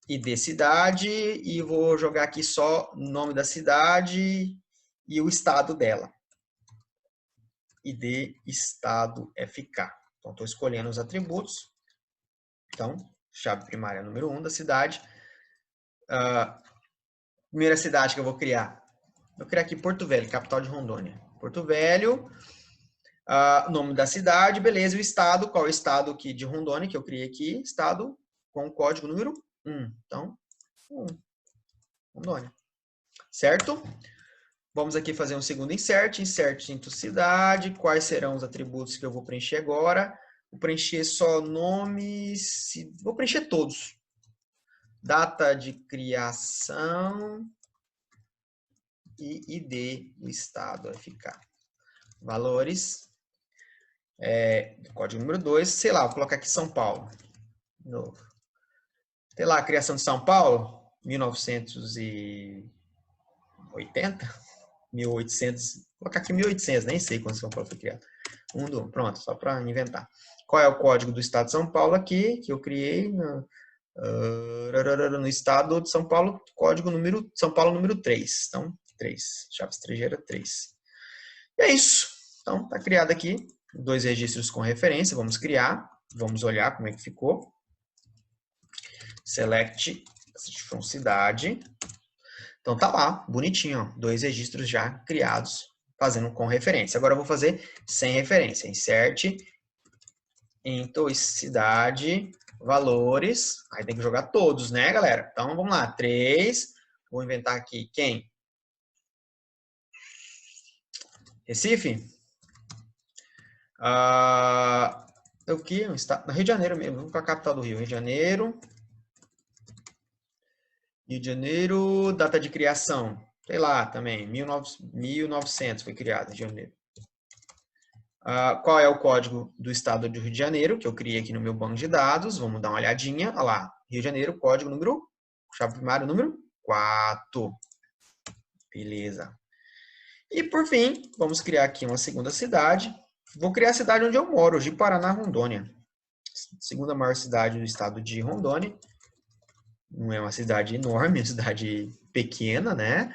ID cidade, e vou jogar aqui só o nome da cidade e o estado dela. ID estado FK. Então estou escolhendo os atributos. Então, chave primária número 1 da cidade. Primeira cidade que eu vou criar. Vou criar aqui Porto Velho, capital de Rondônia. Porto Velho. Nome da cidade, beleza. E o estado, qual é o estado aqui de Rondônia que eu criei aqui? Estado com o código número 1. Então, 1. Rondônia. Certo? Vamos aqui fazer um segundo insert. Insert into cidade. Quais serão os atributos que eu vou preencher agora? Vou preencher só nomes. Vou preencher todos. Data de criação e ID do estado FK. Valores. Código número 2, sei lá, vou colocar aqui São Paulo. Novo. Sei lá, a criação de São Paulo, 1980, 1800, vou colocar aqui 1800, nem sei quando São Paulo foi criado. Pronto, só para inventar. Qual é o código do estado de São Paulo aqui, que eu criei no estado de São Paulo, código número, São Paulo número 3. Então, 3, chave estrangeira 3. E é isso. Então, tá criado aqui. 2 registros com referência, vamos criar, vamos olhar como é que ficou. Select from cidade. Então tá lá, bonitinho, ó, 2 registros já criados, fazendo com referência. Agora eu vou fazer sem referência. Insert into cidade, valores, aí tem que jogar todos, né, galera? Então vamos lá, 3, vou inventar aqui quem? Recife? Aqui, no Rio de Janeiro mesmo, vamos para a capital do Rio, Rio de Janeiro. Rio de Janeiro, data de criação, sei lá também, 1900 foi criado, Rio de Janeiro. Qual é o código do estado do Rio de Janeiro, que eu criei aqui no meu banco de dados, vamos dar uma olhadinha, olha lá, Rio de Janeiro, código número, chave primária número 4. Beleza. E por fim, vamos criar aqui uma segunda cidade. Vou criar a cidade onde eu moro, hoje, Paraná, Rondônia. Segunda maior cidade do estado de Rondônia. Não é uma cidade enorme, é uma cidade pequena, né?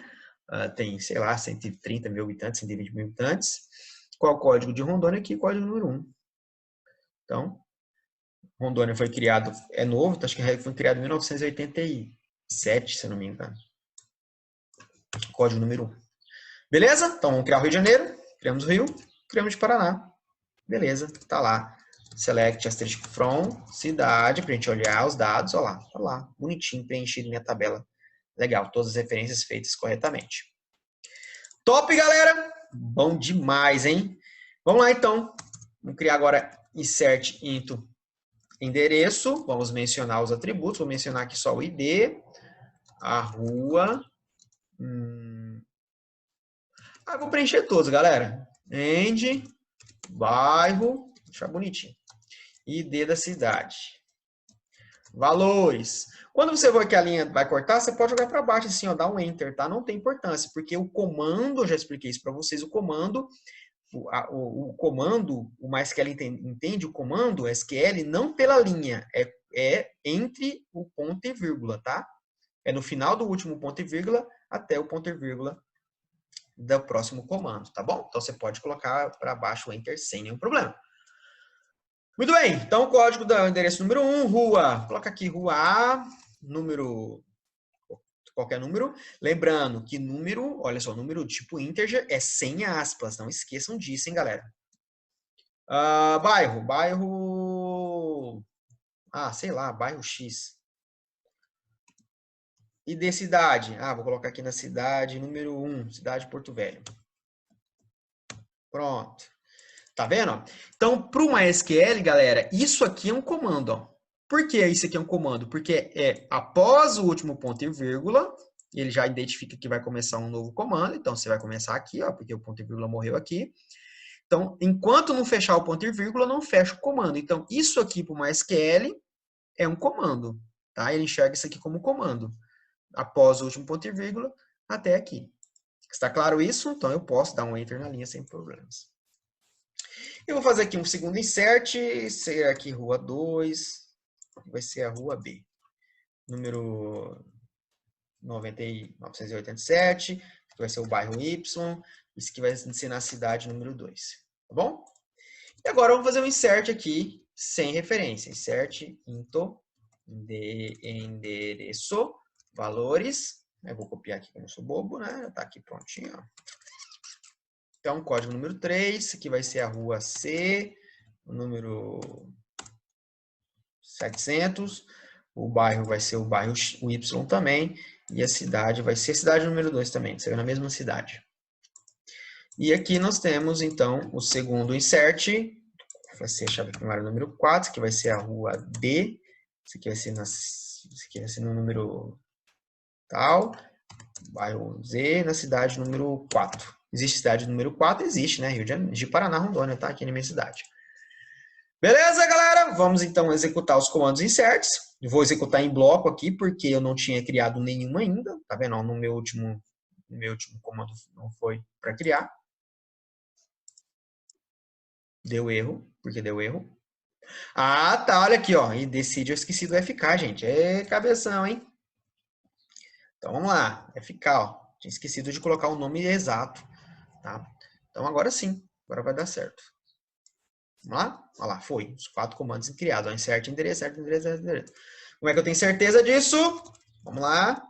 Tem, sei lá, 130 mil habitantes, 120 mil habitantes. Qual é o código de Rondônia aqui? Código número 1. Então, Rondônia foi criado, é novo, acho que foi criado em 1987, se eu não me engano. Código número 1. Beleza? Então, vamos criar o Rio de Janeiro, criamos o Rio, criamos de Paraná. Beleza, tá lá. Select asterisk from, cidade, pra gente olhar os dados, olha lá, tá lá, bonitinho, preenchido minha tabela. Legal, todas as referências feitas corretamente. Top, galera! Bom demais, hein? Vamos lá, então. Vamos criar agora insert into endereço. Vamos mencionar os atributos. Vou mencionar aqui só o ID, a rua. Vou preencher todos, galera. End, bairro, deixar bonitinho. ID da cidade. Valores. Quando você vê que a linha vai cortar, você pode jogar para baixo assim, ó, dar um Enter, tá? Não tem importância, porque o comando, eu já expliquei isso para vocês, o comando, o MySQL entende o comando SQL não pela linha, é entre o ponto e vírgula, tá? É no final do último ponto e vírgula até o ponto e vírgula do próximo comando, tá bom? Então você pode colocar para baixo o Enter sem nenhum problema. Muito bem, então o código do endereço número 1, rua. Coloca aqui rua A, número, qualquer número. Lembrando que número, olha só, número tipo integer é sem aspas. Não esqueçam disso, hein, galera? Bairro, sei lá, bairro X. E de cidade? Vou colocar aqui na cidade número 1, cidade de Porto Velho. Pronto. Tá vendo? Então, para o MySQL, galera, isso aqui é um comando. Ó. Por que isso aqui é um comando? Porque após o último ponto e vírgula, ele já identifica que vai começar um novo comando. Então, você vai começar aqui, ó, porque o ponto e vírgula morreu aqui. Então, enquanto não fechar o ponto e vírgula, não fecha o comando. Então, isso aqui para o MySQL é um comando. Tá? Ele enxerga isso aqui como comando. Após o último ponto e vírgula, até aqui. Está claro isso? Então, eu posso dar um enter na linha sem problemas. Eu vou fazer aqui um segundo insert, ser aqui rua 2, vai ser a rua B. Número 987, que vai ser o bairro Y, isso que vai ser na cidade número 2, tá bom? E agora vamos fazer um insert aqui, sem referência. Insert into endereço, valores. Eu vou copiar aqui, que eu não sou bobo, né? Tá aqui prontinho, ó. Então, código número 3, aqui vai ser a rua C, o número 700, o bairro vai ser o bairro o Y também, e a cidade vai ser a cidade número 2 também, saiu na mesma cidade. E aqui nós temos, então, o segundo insert, vai ser a chave primária número 4, que vai ser a rua D, isso aqui vai ser, no número tal, bairro Z, na cidade número 4. Existe cidade número 4? Existe, né? Rio de Paraná, Rondônia, tá? Aqui na minha cidade. Beleza, galera? Vamos então executar os comandos inserts. Eu vou executar em bloco aqui, porque eu não tinha criado nenhum ainda. Tá vendo? No meu último comando não foi para criar. Deu erro. Por que deu erro? Tá. Olha aqui, ó. E decide, eu esqueci do FK, gente. É cabeção, hein? Então, vamos lá. FK, ó. Tinha esquecido de colocar o nome exato. Tá? Então, agora sim. Agora vai dar certo. Vamos lá? Olha lá, foi. Os 4 comandos criados. Ó, insert endereço, insert endereço, insert endereço. Como é que eu tenho certeza disso? Vamos lá.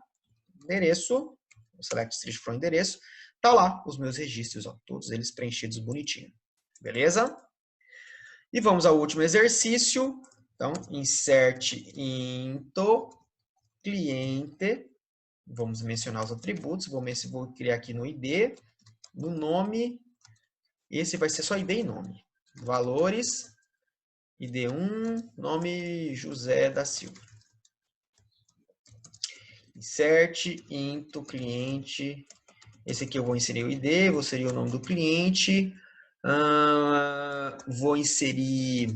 Endereço. Select street from endereço. Tá lá os meus registros, ó, todos eles preenchidos bonitinho. Beleza? E vamos ao último exercício. Então, insert into cliente. Vamos mencionar os atributos. Vou criar aqui no ID, no nome. Esse vai ser só ID e nome. Valores. ID1, nome José da Silva. Insert into cliente. Esse aqui eu vou inserir o ID, vou inserir o nome do cliente. Vou inserir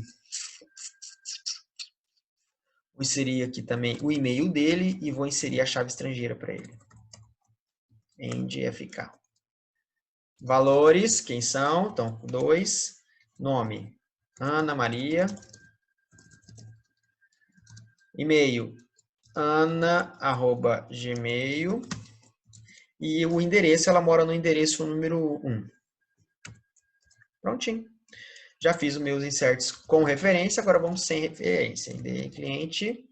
aqui também o e-mail dele e vou inserir a chave estrangeira para ele. End.fk. Valores, quem são? Então, 2. Nome, Ana Maria. E-mail, ana@gmail. E o endereço, ela mora no endereço número 1. Prontinho. Já fiz os meus inserts com referência, agora vamos sem referência. ID cliente,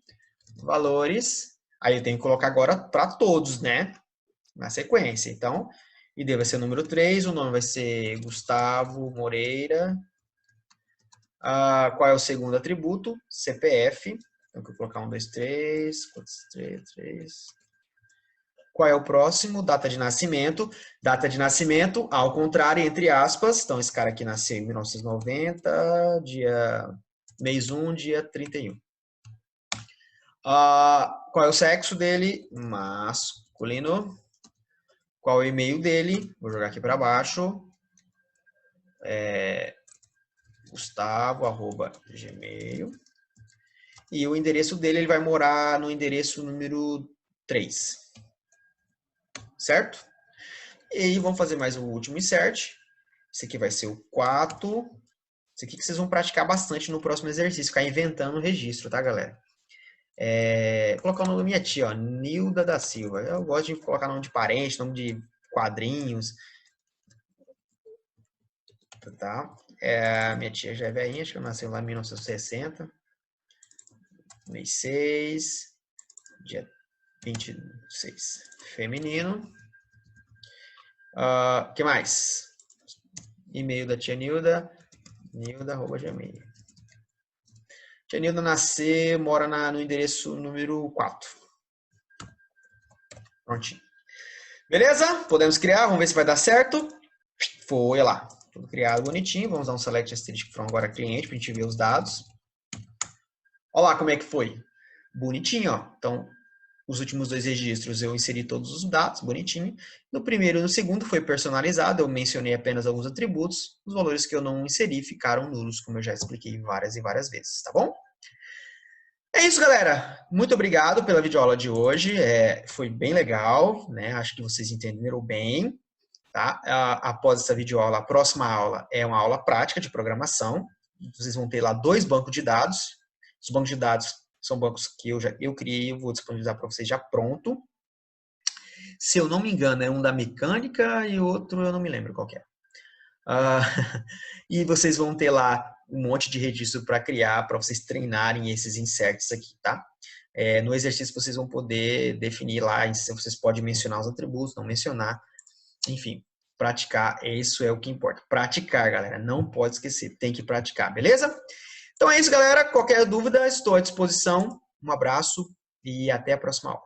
valores. Aí eu tenho que colocar agora para todos, né? Na sequência. Então, ID vai ser o número 3, o nome vai ser Gustavo Moreira. Qual é o segundo atributo? CPF. Então, eu vou colocar 1, 2, 3, 4, 3. Qual é o próximo? Data de nascimento. Data de nascimento, ao contrário, entre aspas. Então, esse cara aqui nasceu em 1990, mês 1, dia 31. Qual é o sexo dele? Masculino. Qual é o e-mail dele? Vou jogar aqui para baixo. Gustavo@gmail. E o endereço dele, ele vai morar no endereço número 3. Certo? E aí, vamos fazer mais o último insert. Esse aqui vai ser o 4. Isso aqui que vocês vão praticar bastante no próximo exercício, ficar inventando o registro, tá, galera? Vou colocar o nome da minha tia, ó, Nilda da Silva. Eu gosto de colocar nome de parente, nome de quadrinhos. Tá? Minha tia já é velhinha, acho que ela nasceu lá em 1960. Mês 6, dia 26. Feminino. Que mais? E-mail da tia Nilda. Nilda@gmail. Tia Nilda nasceu, mora no endereço número 4. Prontinho. Beleza? Podemos criar, vamos ver se vai dar certo. Foi, olha lá. Tudo criado bonitinho. Vamos dar um select asterisco from agora cliente para a gente ver os dados. Olha lá como é que foi. Bonitinho, ó. Então, os últimos 2 registros eu inseri todos os dados, bonitinho. No primeiro e no segundo foi personalizado, eu mencionei apenas alguns atributos. Os valores que eu não inseri ficaram nulos, como eu já expliquei várias e várias vezes, tá bom? É isso, galera. Muito obrigado pela videoaula de hoje. Foi bem legal, né? Acho que vocês entenderam bem. Tá? Após essa videoaula, a próxima aula é uma aula prática de programação. Vocês vão ter lá 2 bancos de dados. Os bancos de dados são bancos que eu criei, eu vou disponibilizar para vocês já pronto. Se eu não me engano, é um da mecânica e outro eu não me lembro qual que é. E vocês vão ter lá um monte de registro para criar, para vocês treinarem esses inserts aqui, tá? No exercício vocês vão poder definir lá, vocês podem mencionar os atributos, não mencionar, enfim, praticar, isso é o que importa. Praticar, galera, não pode esquecer, tem que praticar, beleza? Então é isso, galera, qualquer dúvida, estou à disposição, um abraço e até a próxima aula.